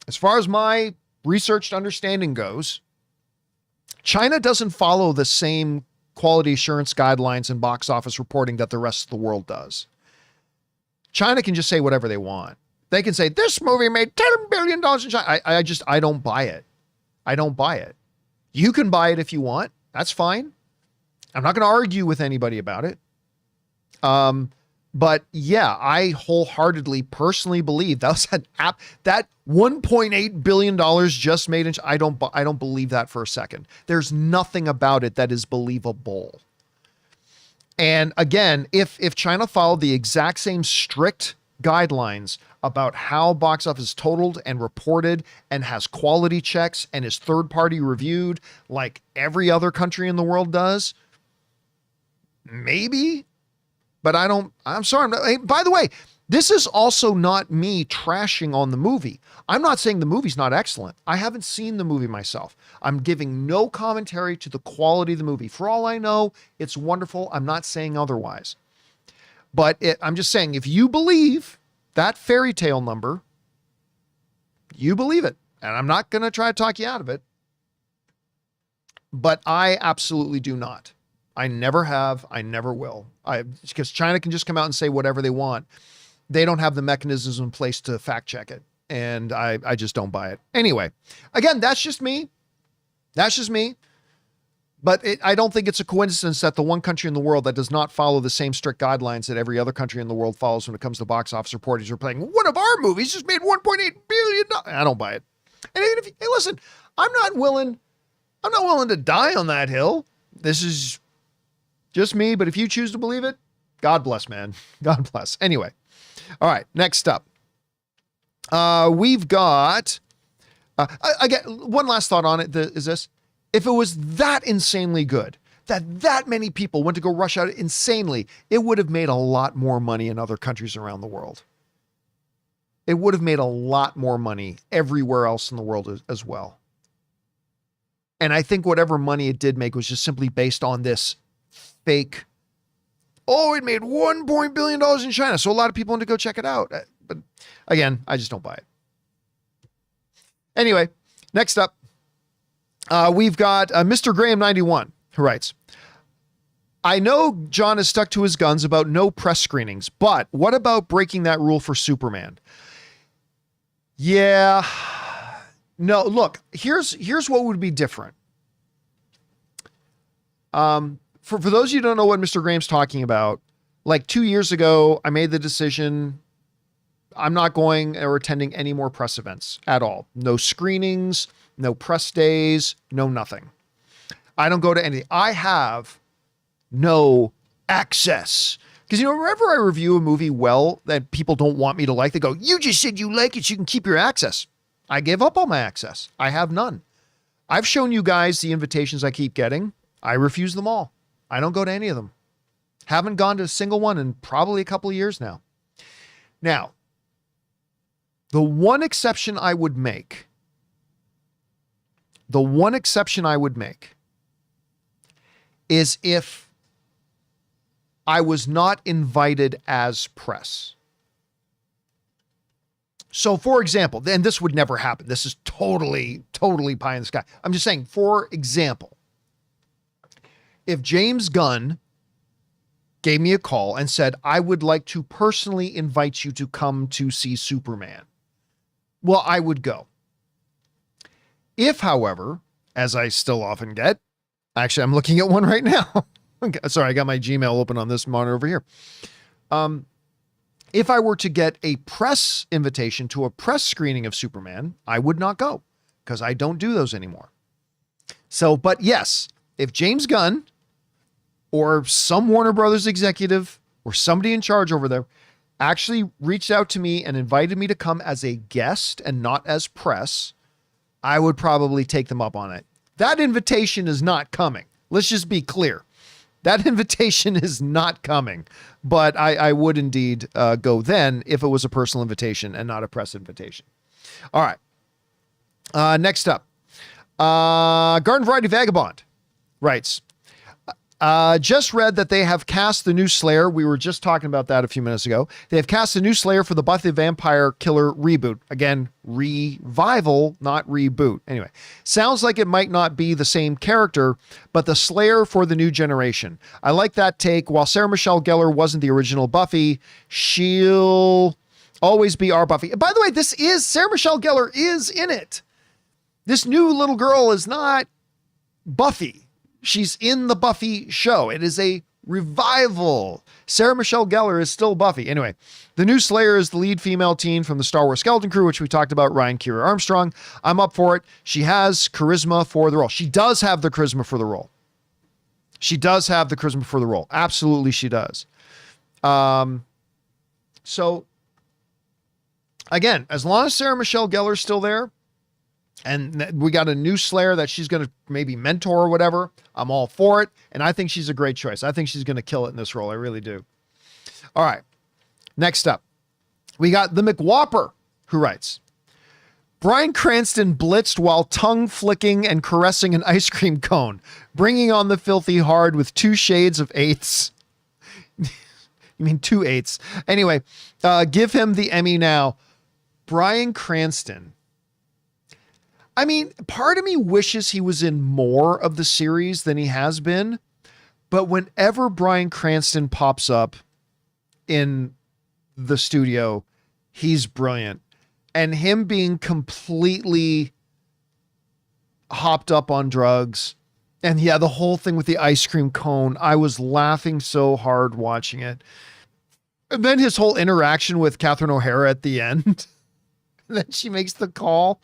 as far as my researched understanding goes, China doesn't follow the same quality assurance guidelines and box office reporting that the rest of the world does. China can just say whatever they want. They can say, this movie made $10 billion in China. I don't buy it. I don't buy it. You can buy it if you want. That's fine. I'm not going to argue with anybody about it. But yeah, I wholeheartedly personally believe that was that $1.8 billion just made in China. I don't believe that for a second. There's nothing about it that is believable. And again, if China followed the exact same strict guidelines about how box office is totaled and reported and has quality checks and is third-party reviewed like every other country in the world does, maybe. But I'm sorry. Hey, by the way, this is also not me trashing on the movie. I'm not saying the movie's not excellent. I haven't seen the movie myself. I'm giving no commentary to the quality of the movie. For all I know, it's wonderful. I'm not saying otherwise. But I'm just saying, if you believe that fairy tale number, you believe it. And I'm not going to try to talk you out of it. But I absolutely do not. I never have. I never will. Because China can just come out and say whatever they want. They don't have the mechanisms in place to fact check it. And I just don't buy it. Anyway, again, that's just me. That's just me. But I don't think it's a coincidence that the one country in the world that does not follow the same strict guidelines that every other country in the world follows when it comes to box office reporters are playing, one of our movies just made $1.8 billion. I don't buy it. And even hey, listen, I'm not willing to die on that hill. This is just me, but if you choose to believe it, God bless, man. God bless. Anyway. All right. Next up. We've got, again, one last thought on it is this. If it was that insanely good, that many people went to go rush out insanely, it would have made a lot more money in other countries around the world. It would have made a lot more money everywhere else in the world as well. And I think whatever money it did make was just simply based on this fake, it made $1 billion in China. So a lot of people want to go check it out. But again, I just don't buy it. Anyway, next up, we've got Mr. Graham 91 who writes, I know John has stuck to his guns about no press screenings, but what about breaking that rule for Superman? Yeah, no, look, here's what would be different. For those of you who don't know what Mr. Graham's talking about, like 2 years ago, I made the decision I'm not going or attending any more press events at all. No screenings, no press days, no nothing. I don't go to any. I have no access. Because, whenever I review a movie that people don't want me to like, they go, you just said you like it, so you can keep your access. I gave up all my access. I have none. I've shown you guys the invitations I keep getting. I refuse them all. I don't go to any of them. Haven't gone to a single one in probably a couple of years now. Now, The one exception I would make is if I was not invited as press. So, for example, and this would never happen. This is totally pie in the sky. I'm just saying, for example, if James Gunn gave me a call and said, I would like to personally invite you to come to see Superman, well, I would go. If, however, as I still often get, actually, I'm looking at one right now. Sorry, I got my Gmail open on this monitor over here. If I were to get a press invitation to a press screening of Superman, I would not go because I don't do those anymore. So, but yes, if James Gunn or some Warner Brothers executive or somebody in charge over there actually reached out to me and invited me to come as a guest and not as press, I would probably take them up on it. That invitation is not coming. Let's just be clear. That invitation is not coming, but I would indeed go then if it was a personal invitation and not a press invitation. All right. Next up, Garden Variety Vagabond writes, just read that they have cast the new Slayer. We were just talking about that a few minutes ago. They have cast the new Slayer for the Buffy the Vampire Killer reboot. Again, revival, not reboot. Anyway, sounds like it might not be the same character, but the Slayer for the new generation. I like that take. While Sarah Michelle Gellar wasn't the original Buffy, she'll always be our Buffy. By the way, this is Sarah Michelle Gellar is in it. This new little girl is not Buffy. She's in the Buffy show. It is a revival. Sarah Michelle Gellar is still Buffy. Anyway, the new Slayer is the lead female teen from the Star Wars Skeleton Crew, which we talked about, Ryan Kiera Armstrong. I'm up for it. She has charisma for the role. She does have the charisma for the role. Absolutely, she does. So, again, as long as Sarah Michelle Gellar is still there, and we got a new Slayer that she's going to maybe mentor or whatever, I'm all for it. And I think she's a great choice. I think she's going to kill it in this role. I really do. All right. Next up, we got the McWhopper, who writes, Bryan Cranston blitzed while tongue flicking and caressing an ice cream cone, bringing on the filthy hard with 2 shades of eighths. You mean 2 eighths. Anyway, give him the Emmy now. Bryan Cranston. I mean, part of me wishes he was in more of the series than he has been, but whenever Bryan Cranston pops up in the studio, he's brilliant. And him being completely hopped up on drugs, and yeah, the whole thing with the ice cream cone, I was laughing so hard watching it. And then his whole interaction with Catherine O'Hara at the end, and then she makes the call.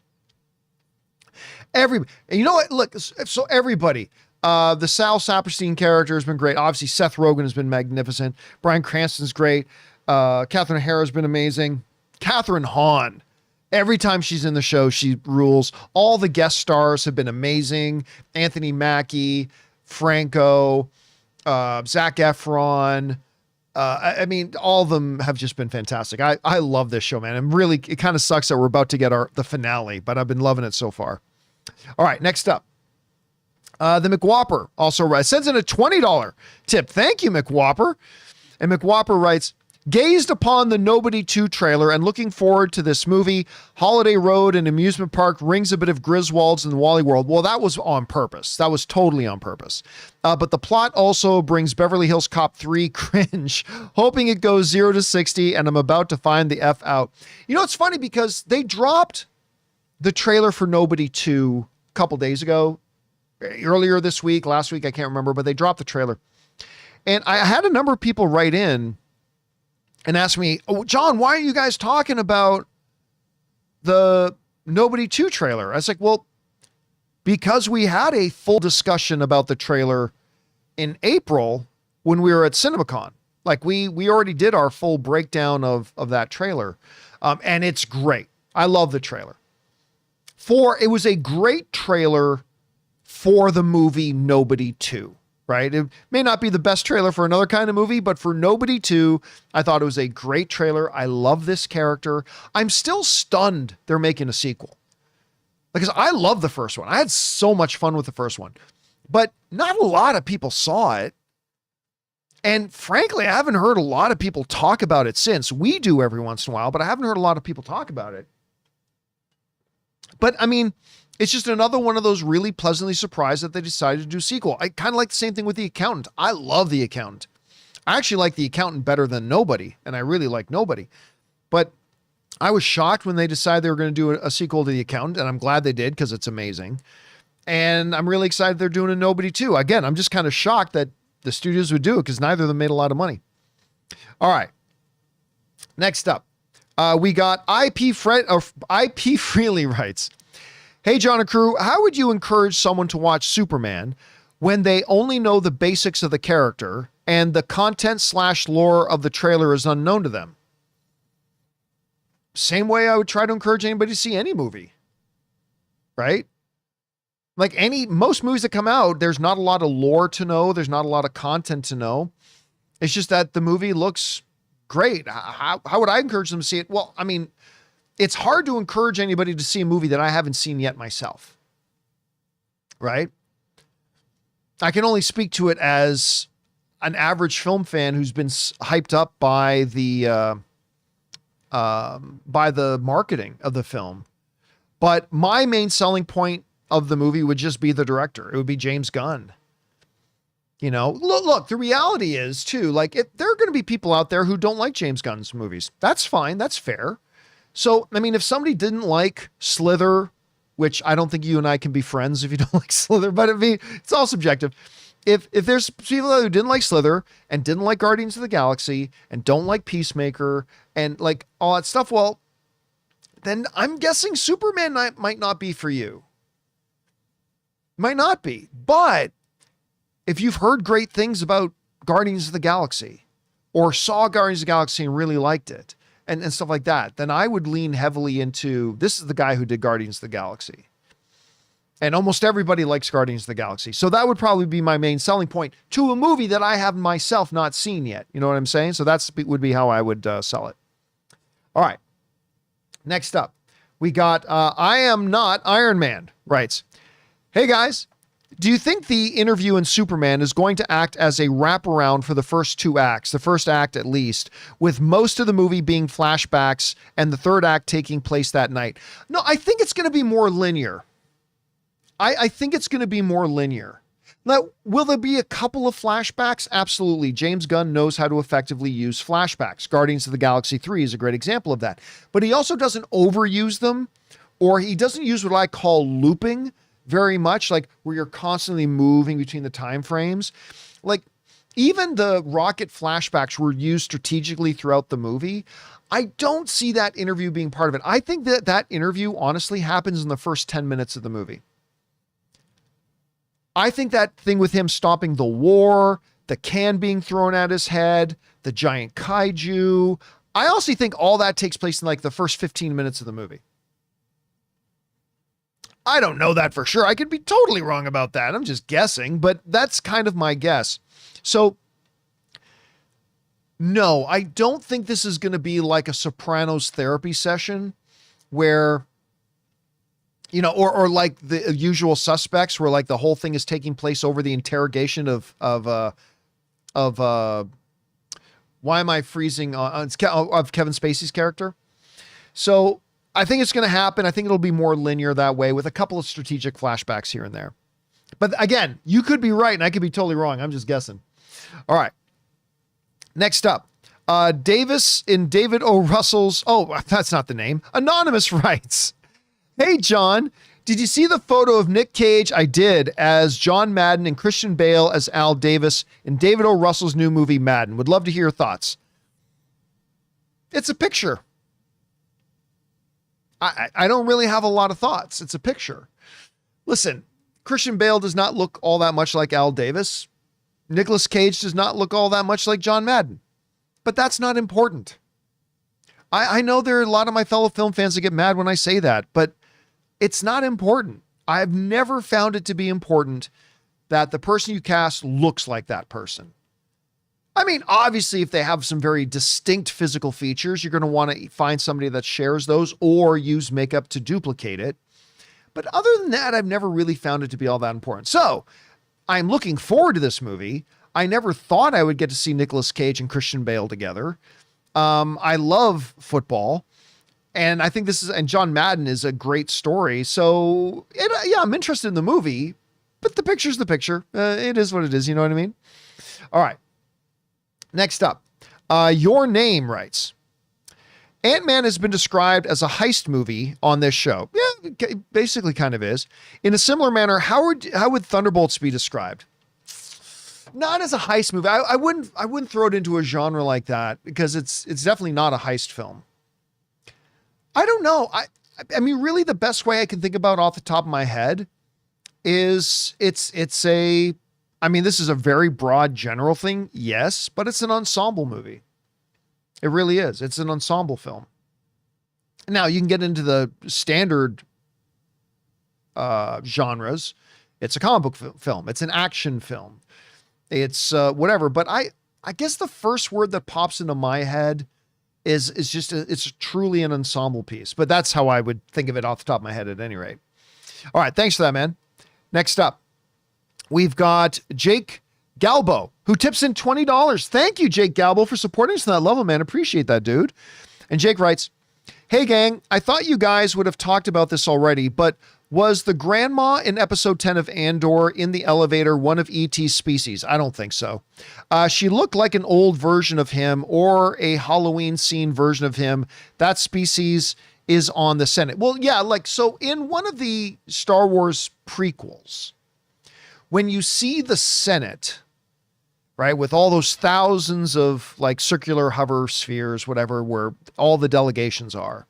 And you know what? Look, so everybody, the Sal Saperstein character has been great. Obviously, Seth Rogen has been magnificent. Bryan Cranston's great. Catherine O'Hara has been amazing. Catherine Hahn, every time she's in the show, she rules. All the guest stars have been amazing. Anthony Mackie, Franco, Zac Efron. I mean, all of them have just been fantastic. I love this show, man. And really, it kind of sucks that we're about to get the finale, but I've been loving it so far. All right, next up. The McWhopper also sends in a $20 tip. Thank you, McWhopper. And McWhopper writes, gazed upon the Nobody 2 trailer and looking forward to this movie. Holiday Road and amusement park rings a bit of Griswold's and Wally World. Well, that was on purpose. That was totally on purpose. But the plot also brings Beverly Hills Cop 3 cringe, hoping it goes 0 to 60, and I'm about to find the F out. You know, it's funny because they dropped the trailer for Nobody 2 a couple days ago, earlier this week, last week, I can't remember, but they dropped the trailer. And I had a number of people write in and ask me, oh, John, why are you guys talking about the Nobody 2 trailer? I was like, well, because we had a full discussion about the trailer in April when we were at CinemaCon. Like we already did our full breakdown of that trailer. And it's great. I love the trailer. It was a great trailer for the movie Nobody 2. right? It may not be the best trailer for another kind of movie, but for Nobody 2, I thought it was a great trailer. I love this character. I'm still stunned they're making a sequel. Because I love the first one. I had so much fun with the first one, but not a lot of people saw it. And frankly, I haven't heard a lot of people talk about it since. We do every once in a while, but I haven't heard a lot of people talk about it. But I mean, it's just another one of those really pleasantly surprised that they decided to do a sequel. I kind of like the same thing with The Accountant. I love The Accountant. I actually like The Accountant better than Nobody, and I really like Nobody. But I was shocked when they decided they were going to do a sequel to The Accountant, and I'm glad they did because it's amazing. And I'm really excited they're doing a Nobody 2. Again, I'm just kind of shocked that the studios would do it because neither of them made a lot of money. All right. Next up, we got IP Freely writes, "Hey, John and crew, how would you encourage someone to watch Superman when they only know the basics of the character and the content/lore of the trailer is unknown to them?" Same way I would try to encourage anybody to see any movie, right? Like most movies that come out, there's not a lot of lore to know. There's not a lot of content to know. It's just that the movie looks great. How would I encourage them to see it? Well, I mean, it's hard to encourage anybody to see a movie that I haven't seen yet myself, right? I can only speak to it as an average film fan who's been hyped up by the marketing of the film. But my main selling point of the movie would just be the director. It would be James Gunn. You know, look, the reality is too, like there are going to be people out there who don't like James Gunn's movies. That's fine. That's fair. So, I mean, if somebody didn't like Slither, which I don't think you and I can be friends if you don't like Slither, but I mean, it's all subjective. If there's people who didn't like Slither and didn't like Guardians of the Galaxy and don't like Peacemaker and like all that stuff, well, then I'm guessing Superman might not be for you. Might not be. But if you've heard great things about Guardians of the Galaxy or saw Guardians of the Galaxy and really liked it and stuff like that, then I would lean heavily into, this is the guy who did Guardians of the Galaxy. And almost everybody likes Guardians of the Galaxy. So that would probably be my main selling point to a movie that I have myself not seen yet. You know what I'm saying? So that's would be how I would sell it. All right. Next up, we got I Am Not Iron Man writes, "Hey guys, do you think the interview in Superman is going to act as a wraparound for the first two acts, the first act at least, with most of the movie being flashbacks and the third act taking place that night?" No, I think it's going to be more linear. I think it's going to be more linear. Now, will there be a couple of flashbacks? Absolutely. James Gunn knows how to effectively use flashbacks. Guardians of the Galaxy 3 is a great example of that. But he also doesn't overuse them, or he doesn't use what I call looping very much, like where you're constantly moving between the time frames. Like even the rocket flashbacks were used strategically throughout the movie. I don't see that interview being part of it. I think that interview honestly happens in the first 10 minutes of the movie. I think that thing with him stopping the war, the can being thrown at his head, the giant kaiju, I also think all that takes place in like the first 15 minutes of the movie. I don't know that for sure. I could be totally wrong about that. I'm just guessing, but that's kind of my guess. So no, I don't think this is going to be like a Sopranos therapy session where, you know, or like the Usual Suspects, where like the whole thing is taking place over the interrogation of why am I freezing of Kevin Spacey's character. So I think it's going to happen. I think it'll be more linear that way with a couple of strategic flashbacks here and there. But again, you could be right and I could be totally wrong. I'm just guessing. All right. Next up, Davis in David O. Russell's, oh, that's not the name. Anonymous writes, "Hey, John, did you see the photo of Nick Cage? I did, as John Madden and Christian Bale as Al Davis in David O. Russell's new movie, Madden. Would love to hear your thoughts." It's a picture. I don't really have a lot of thoughts. It's a picture. Listen, Christian Bale does not look all that much like Al Davis. Nicolas Cage does not look all that much like John Madden. But that's not important. I know there are a lot of my fellow film fans that get mad when I say that, but it's not important. I've never found it to be important that the person you cast looks like that person. I mean, obviously, if they have some very distinct physical features, you're going to want to find somebody that shares those or use makeup to duplicate it. But other than that, I've never really found it to be all that important. So I'm looking forward to this movie. I never thought I would get to see Nicolas Cage and Christian Bale together. I love football. And I think and John Madden is a great story. So yeah, I'm interested in the movie, but the picture's the picture. It is what it is. You know what I mean? All right. Next up, Your Name writes, Ant-Man has been described as a heist movie on this show. Yeah, basically kind of is. In a similar manner, how would Thunderbolts be described? Not as a heist movie. I wouldn't throw it into a genre like that because it's definitely not a heist film. I don't know. I mean, really the best way I can think about off the top of my head is I mean, this is a very broad general thing. Yes, but it's an ensemble movie. It really is. It's an ensemble film. Now you can get into the standard genres. It's a comic book film. It's an action film. It's whatever. But I guess the first word that pops into my head is just it's truly an ensemble piece. But that's how I would think of it off the top of my head at any rate. All right. Thanks for that, man. Next up, we've got Jake Galbo, who tips in $20. Thank you, Jake Galbo, for supporting us on that level, man. Appreciate that, dude. And Jake writes, hey, gang, I thought you guys would have talked about this already, but was the grandma in episode 10 of Andor in the elevator one of E.T.'s species? I don't think so. She looked like an old version of him or a Halloween scene version of him. That species is on the Senate. Well, yeah, like, so in one of the Star Wars prequels, when you see the Senate, right, with all those thousands of like circular hover spheres, whatever, where all the delegations are,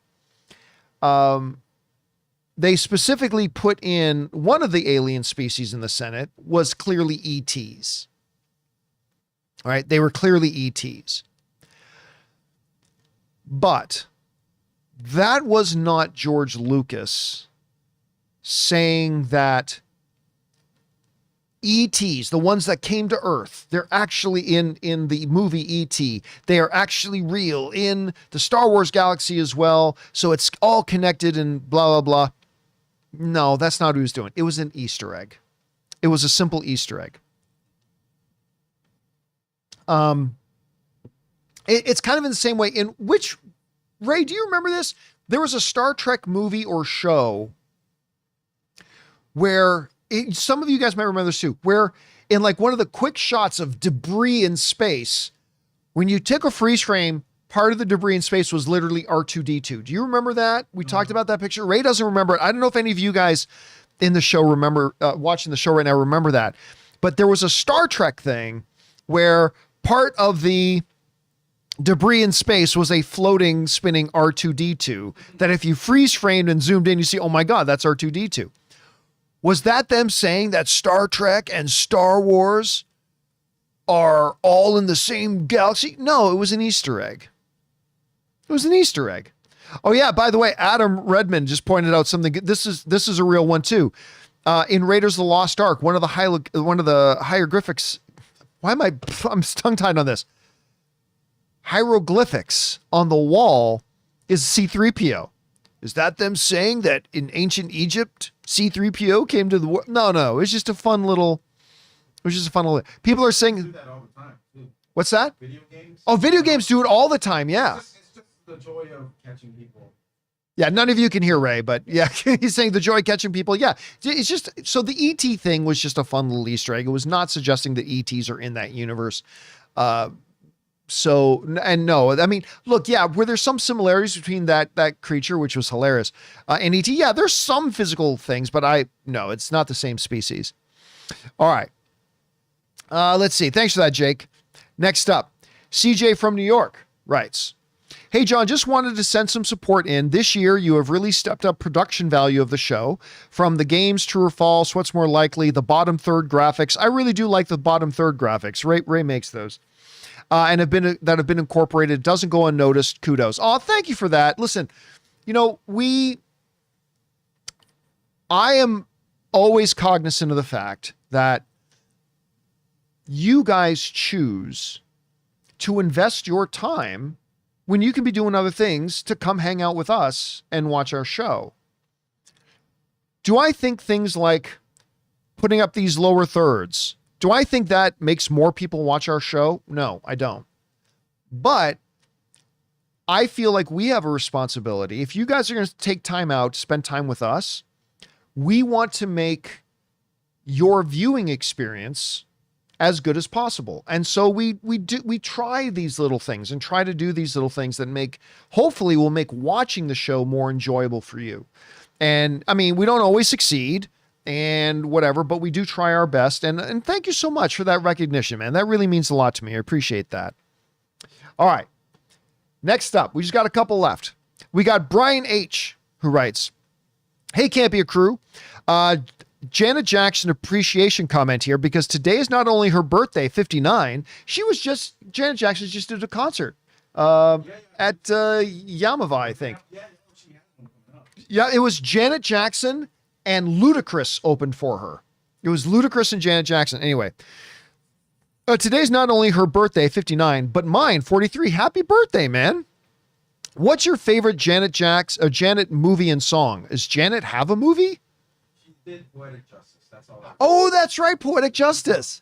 they specifically put in one of the alien species in the Senate was clearly ETs. All right, they were clearly ETs. But that was not George Lucas saying that ETs, the ones that came to Earth, they're actually in the movie E.T. They are actually real in the Star Wars galaxy as well. So it's all connected and blah, blah, blah. No, that's not what he was doing. It was an Easter egg. It was a simple Easter egg. It's kind of in the same way in which, Ray, do you remember this? There was a Star Trek movie or show where some of you guys might remember this too, where in like one of the quick shots of debris in space, when you took a freeze frame, part of the debris in space was literally R2-D2. Do you remember that? We talked about that picture. Ray doesn't remember it. I don't know if any of you guys in the show remember, watching the show right now, remember that. But there was a Star Trek thing where part of the debris in space was a floating, spinning R2-D2 that if you freeze framed and zoomed in, you see, oh my God, that's R2-D2. Was that them saying that Star Trek and Star Wars are all in the same galaxy? No, it was an Easter egg. It was an Easter egg. Oh yeah, by the way, Adam Redmond just pointed out something. This is a real one too. In Raiders of the Lost Ark, one of the hieroglyphics. I'm tongue-tied on this. Hieroglyphics on the wall is C-3PO. Is that them saying that in ancient Egypt, C-3PO came to the world? No. It's just a fun little. People are saying. Do that all the time, too. What's that? Video games. Oh, video games do it all the time. Yeah. It's just the joy of catching people. Yeah, none of you can hear Ray, but yeah, he's saying the joy of catching people. Yeah, it's just, so the ET thing was just a fun little Easter egg. It was not suggesting that ETs are in that universe. No, I mean, look, yeah, were there some similarities between that creature, which was hilarious, and ET? Yeah, there's some physical things, but no, it's not the same species. All right. Let's see. Thanks for that, Jake. Next up, CJ from New York writes, hey, John, just wanted to send some support in. This year, you have really stepped up production value of the show. From the games, true or false, what's more likely, the bottom third graphics. I really do like the bottom third graphics. Ray makes those. And have been incorporated. It doesn't go unnoticed. Kudos. Oh, thank you for that. Listen, I am always cognizant of the fact that you guys choose to invest your time when you can be doing other things to come hang out with us and watch our show. Do I think things like putting up these lower thirds, do I think that makes more people watch our show? No, I don't. But I feel like we have a responsibility. If you guys are going to take time out, spend time with us, we want to make your viewing experience as good as possible. And so we try these little things and try to do these little things that hopefully will make watching the show more enjoyable for you. And I mean, we don't always succeed and whatever, but we do try our best. And thank you so much for that recognition, man. That really means a lot to me. I appreciate that. All right. Next up, we just got a couple left. We got Brian H., who writes, "Hey, Campea crew. Janet Jackson appreciation comment here, because today is not only her birthday, 59. Janet Jackson just did a concert at Yamava, I think. Yeah, it was Janet Jackson and Ludacris opened for her. It was Ludacris and Janet Jackson. Anyway, today's not only her birthday, 59, but mine, 43. Happy birthday, man. What's your favorite Janet movie and song? Does Janet have a movie? She did Poetic Justice. That's all. Oh, that's right. Poetic Justice.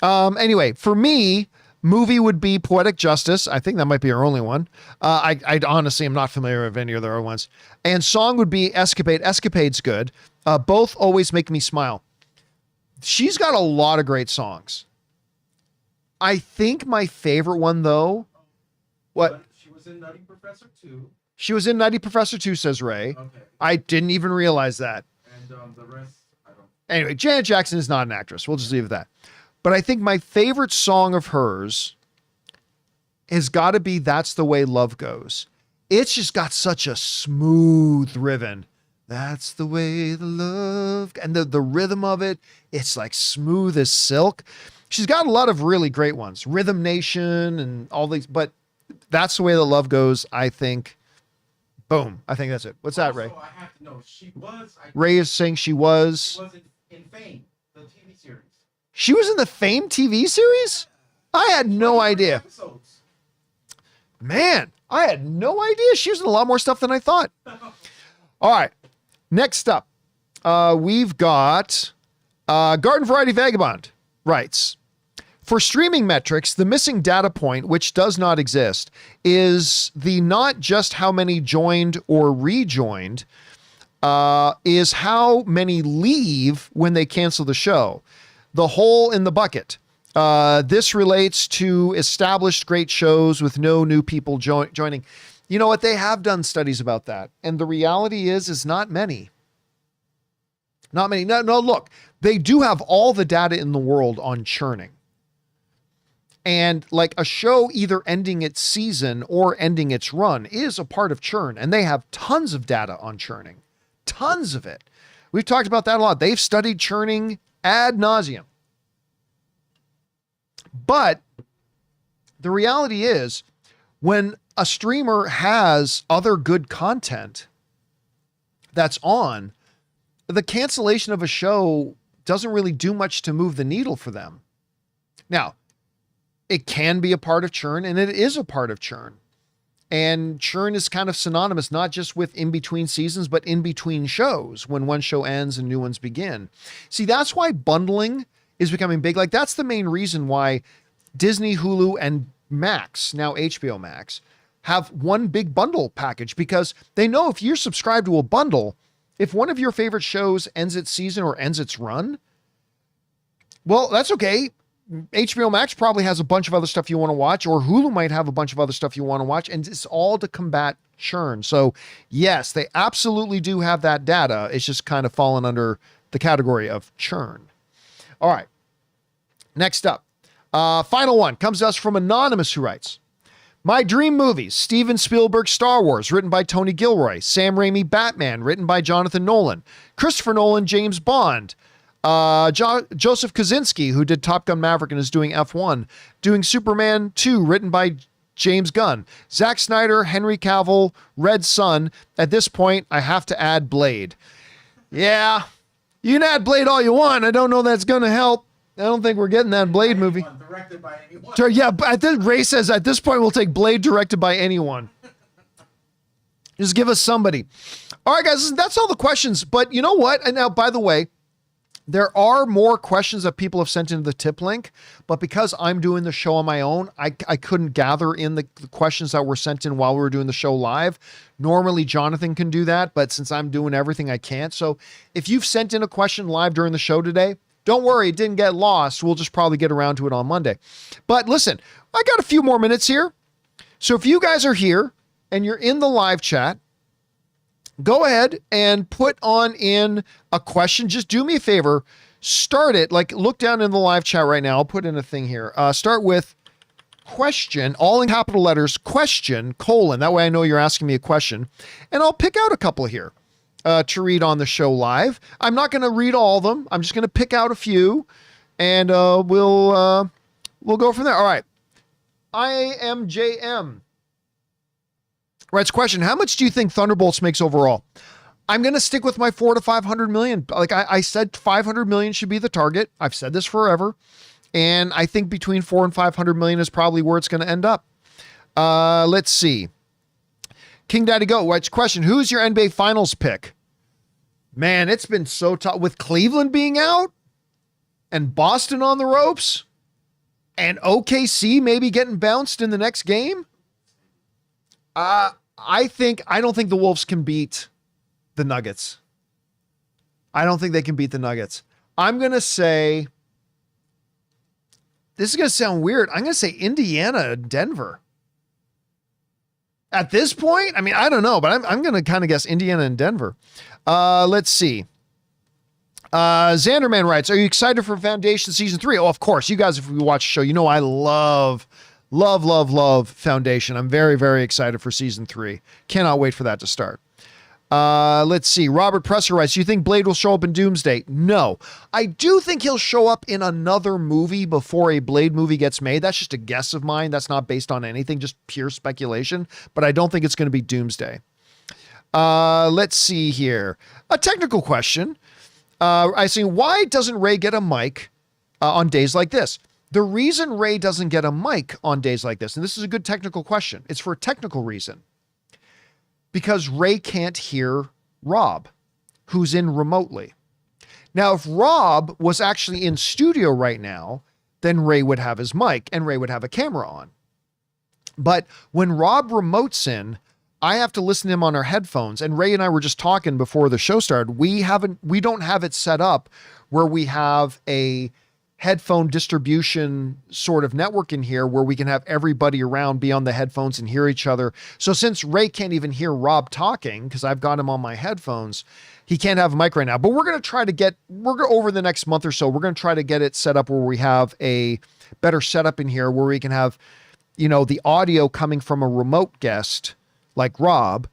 Anyway, for me, movie would be Poetic Justice. I think that might be her only one. I honestly am not familiar with any of the other ones. And song would be Escapade. Escapade's good. Both always make me smile. She's got a lot of great songs. I think my favorite one, though, what? She was in Nutty Professor 2. She was in Nutty Professor 2, says Ray. Okay. I didn't even realize that. And the rest, I don't. Anyway, Janet Jackson is not an actress. We'll just leave it at that. But I think my favorite song of hers has got to be That's the Way Love Goes. It's just got such a smooth rhythm. That's the way the love, and the rhythm of it, it's like smooth as silk. She's got a lot of really great ones. Rhythm Nation and all these, but That's the Way the Love Goes, I think. Boom. I think that's it. What's that, Ray? I have to know. She was. Ray is saying she was in Fame, the TV series. She was in the Fame TV series? I had no idea. Episodes. Man, I had no idea. She was in a lot more stuff than I thought. All right. Next up, we've got Garden Variety Vagabond writes, "For streaming metrics, the missing data point, which does not exist, is the not just how many joined or rejoined, is how many leave when they cancel the show. The hole in the bucket. This relates to established great shows with no new people joining." You know what? They have done studies about that. And the reality is not many. Not many. No, look, they do have all the data in the world on churning. And like a show either ending its season or ending its run is a part of churn. And they have tons of data on churning. Tons of it. We've talked about that a lot. They've studied churning ad nauseum. But the reality is, when a streamer has other good content that's on, the cancellation of a show doesn't really do much to move the needle for them. Now, it can be a part of churn, and it is a part of churn. And churn is kind of synonymous, not just with in between seasons, but in between shows, when one show ends and new ones begin. See, that's why bundling is becoming big. Like, that's the main reason why Disney, Hulu, and Max, now HBO Max, have one big bundle package, because they know if you're subscribed to a bundle, if one of your favorite shows ends its season or ends its run, well, that's okay. HBO Max probably has a bunch of other stuff you want to watch, or Hulu might have a bunch of other stuff you want to watch, and it's all to combat churn. So yes, they absolutely do have that data. It's just kind of fallen under the category of churn. All right. Next up, final one comes to us from Anonymous, who writes, "My dream movies: Steven Spielberg Star Wars, written by Tony Gilroy; Sam Raimi Batman, written by Jonathan Nolan; Christopher Nolan James Bond; Joseph Kosinski, who did Top Gun Maverick and is doing F1, doing Superman 2, written by James Gunn; Zack Snyder, Henry Cavill, Red Sun. At this point, I have to add Blade." Yeah, you can add Blade all you want. I don't know that's going to help. I don't think we're getting that Blade movie. Directed by anyone. Sure, yeah, but Ray says at this point we'll take Blade directed by anyone. Just give us somebody. All right, guys, that's all the questions. But you know what? And now, by the way, there are more questions that people have sent into the tip link, but because I'm doing the show on my own, I couldn't gather in the questions that were sent in while we were doing the show live. Normally, Jonathan can do that, but since I'm doing everything, I can't. So if you've sent in a question live during the show today, don't worry, it didn't get lost. We'll just probably get around to it on Monday. But listen, I got a few more minutes here. So if you guys are here and you're in the live chat, go ahead and put on in a question. Just do me a favor. Start it. Like, look down in the live chat right now. I'll put in a thing here. Start with question, all in capital letters, question, colon. That way I know you're asking me a question. And I'll pick out a couple here to read on the show live. I'm not going to read all of them. I'm just going to pick out a few. And we'll go from there. All right. IMJM. Writes question, how much do you think Thunderbolts makes overall? I'm going to stick with my 400 to 500 million. Like I said, 500 million should be the target. I've said this forever. And I think between 400 and 500 million is probably where it's going to end up. Let's see. King Daddy Go writes question, who's your NBA Finals pick? Man, it's been so tough with Cleveland being out and Boston on the ropes and OKC maybe getting bounced in the next game. I don't think the Wolves can beat the Nuggets. I don't think they can beat the Nuggets. I'm going to say, this is going to sound weird. I'm going to say Indiana, Denver. At this point, I mean, I don't know, but I'm going to kind of guess Indiana and Denver. Let's see. Xanderman writes, are you excited for Foundation Season 3? Oh, of course. You guys, if we watch the show, you know I love Foundation. I'm very, very excited for Season 3. Cannot wait for that to start. Let's see. Robert Presser writes, do you think Blade will show up in Doomsday? No. I do think he'll show up in another movie before a Blade movie gets made. That's just a guess of mine. That's not based on anything, just pure speculation. But I don't think it's going to be Doomsday. Let's see here. A technical question. I see, why doesn't Ray get a mic on days like this? The reason Ray doesn't get a mic on days like this, and this is a good technical question, it's for a technical reason. Because Ray can't hear Rob, who's in remotely. Now, if Rob was actually in studio right now, then Ray would have his mic and Ray would have a camera on. But when Rob remotes in, I have to listen to him on our headphones. And Ray and I were just talking before the show started. We don't have it set up where we have a headphone distribution sort of network in here where we can have everybody around be on the headphones and hear each other. So since Ray can't even hear Rob talking, because I've got him on my headphones, he can't have a mic right now. But we're going to try to get, over the next month or so, we're going to try to get it set up where we have a better setup in here where we can have, the audio coming from a remote guest like Rob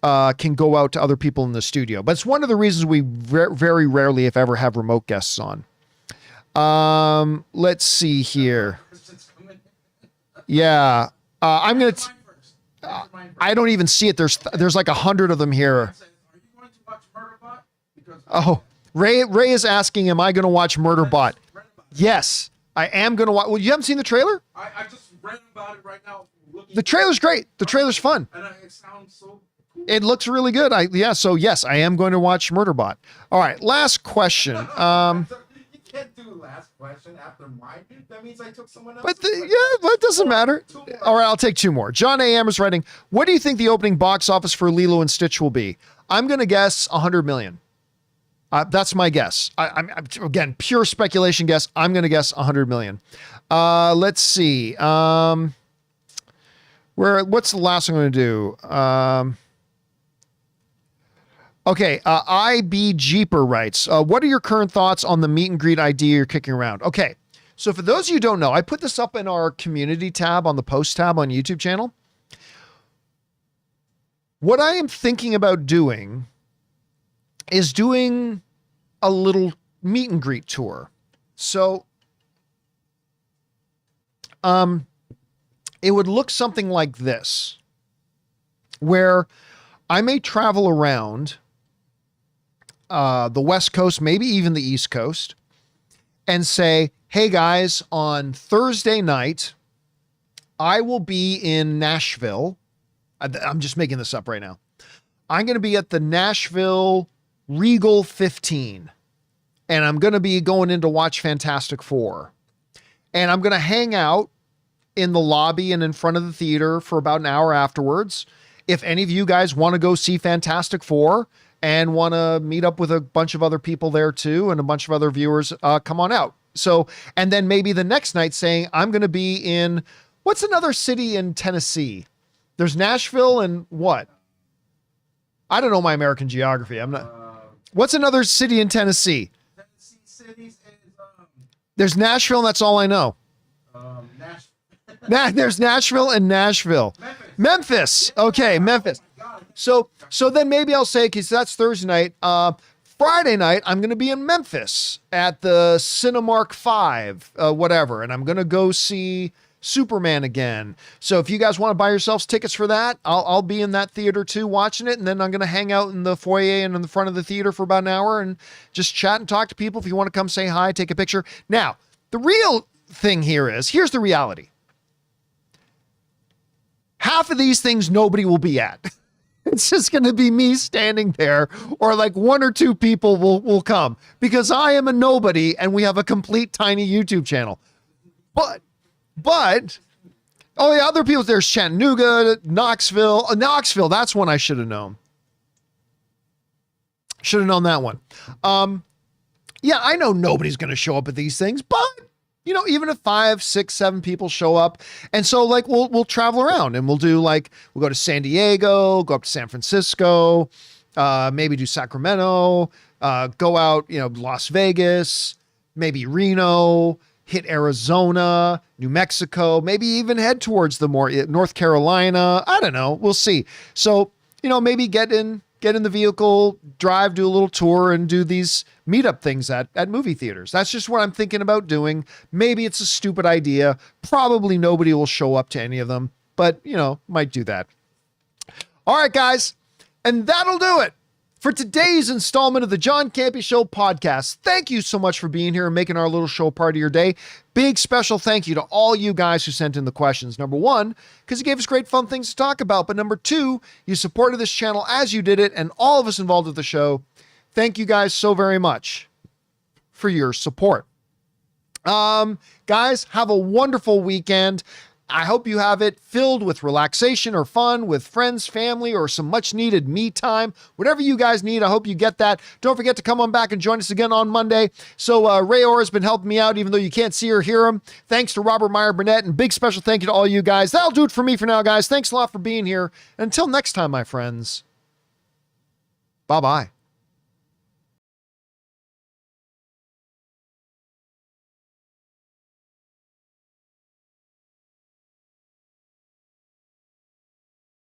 can go out to other people in the studio. But it's one of the reasons we very rarely, if ever, have remote guests on. Let's see here. Yeah. I'm going to, I don't even see it. There's like 100 of them here. Are you going to watch Murderbot? Because Oh, Ray is asking, am I going to watch Murderbot? Yes, I am going to watch. Well, you haven't seen the trailer? I just read about it right now. The trailer's great. The trailer's fun. And it sounds so cool. It looks really good. So yes, I am going to watch Murderbot. All right. Last question. You can't do last question after mine. That means I took someone else. But it doesn't matter. All right, I'll take two more. John A.M. is writing, what do you think the opening box office for Lilo and Stitch will be? I'm going to guess 100 million. That's my guess. I'm again, pure speculation guess. I'm going to guess 100 million. Let's see. What's the last I'm going to do? Okay, IB Jeeper writes, what are your current thoughts on the meet and greet idea you're kicking around? Okay, so for those of you who don't know, I put this up in our community tab on the post tab on YouTube channel. What I am thinking about doing is doing a little meet and greet tour. So, it would look something like this, where I may travel around the West Coast, maybe even the East Coast, and say, hey guys, on Thursday night, I will be in Nashville. I'm just making this up right now. I'm going to be at the Nashville Regal 15, and I'm going to be going in to watch Fantastic Four. And I'm going to hang out in the lobby and in front of the theater for about an hour afterwards. If any of you guys want to go see Fantastic Four and want to meet up with a bunch of other people there too, and a bunch of other viewers, come on out. So, and then maybe the next night saying, I'm going to be in, what's another city in Tennessee? There's Nashville and what? I don't know my American geography. I'm not. What's another city in Tennessee? Tennessee cities is There's Nashville, and that's all I know. There's Nashville and Nashville. Memphis. Okay, Memphis. So then maybe I'll say, because that's Thursday night. Friday night, I'm going to be in Memphis at the Cinemark 5, whatever, and I'm going to go see Superman again. So if you guys want to buy yourselves tickets for that, I'll be in that theater too watching it, and then I'm going to hang out in the foyer and in the front of the theater for about an hour and just chat and talk to people. If you want to come say hi, take a picture. Now, the real thing here is, here's the reality. Half of these things nobody will be at. It's just going to be me standing there, or like one or two people will come, because I am a nobody and we have a complete tiny YouTube channel. But, oh yeah, other people, there's Chattanooga, Knoxville, that's one I should have known. Should have known that one. Yeah, I know nobody's going to show up at these things, but you know, even if 5, 6, 7 people show up. And so like, we'll travel around and we'll go to San Diego, go up to San Francisco, maybe do Sacramento, go out, Las Vegas, maybe Reno, hit Arizona, New Mexico, maybe even head towards the more North Carolina. I don't know. We'll see. So, maybe get in the vehicle, drive, do a little tour, and do these meetup things at movie theaters. That's just what I'm thinking about doing. Maybe it's a stupid idea. Probably nobody will show up to any of them, but might do that. All right, guys. And that'll do it for today's installment of the John Campea Show podcast. Thank you so much for being here and making our little show part of your day. Big special thank you to all you guys who sent in the questions. Number one, because you gave us great fun things to talk about. But number two, you supported this channel as you did it, and all of us involved with the show. Thank you guys so very much for your support. Guys, have a wonderful weekend. I hope you have it filled with relaxation or fun with friends, family, or some much needed me time. Whatever you guys need, I hope you get that. Don't forget to come on back and join us again on Monday. So Ray Orr has been helping me out, even though you can't see or hear him. Thanks to Robert Meyer Burnett, and big special thank you to all you guys. That'll do it for me for now, guys. Thanks a lot for being here. And until next time, my friends, bye-bye.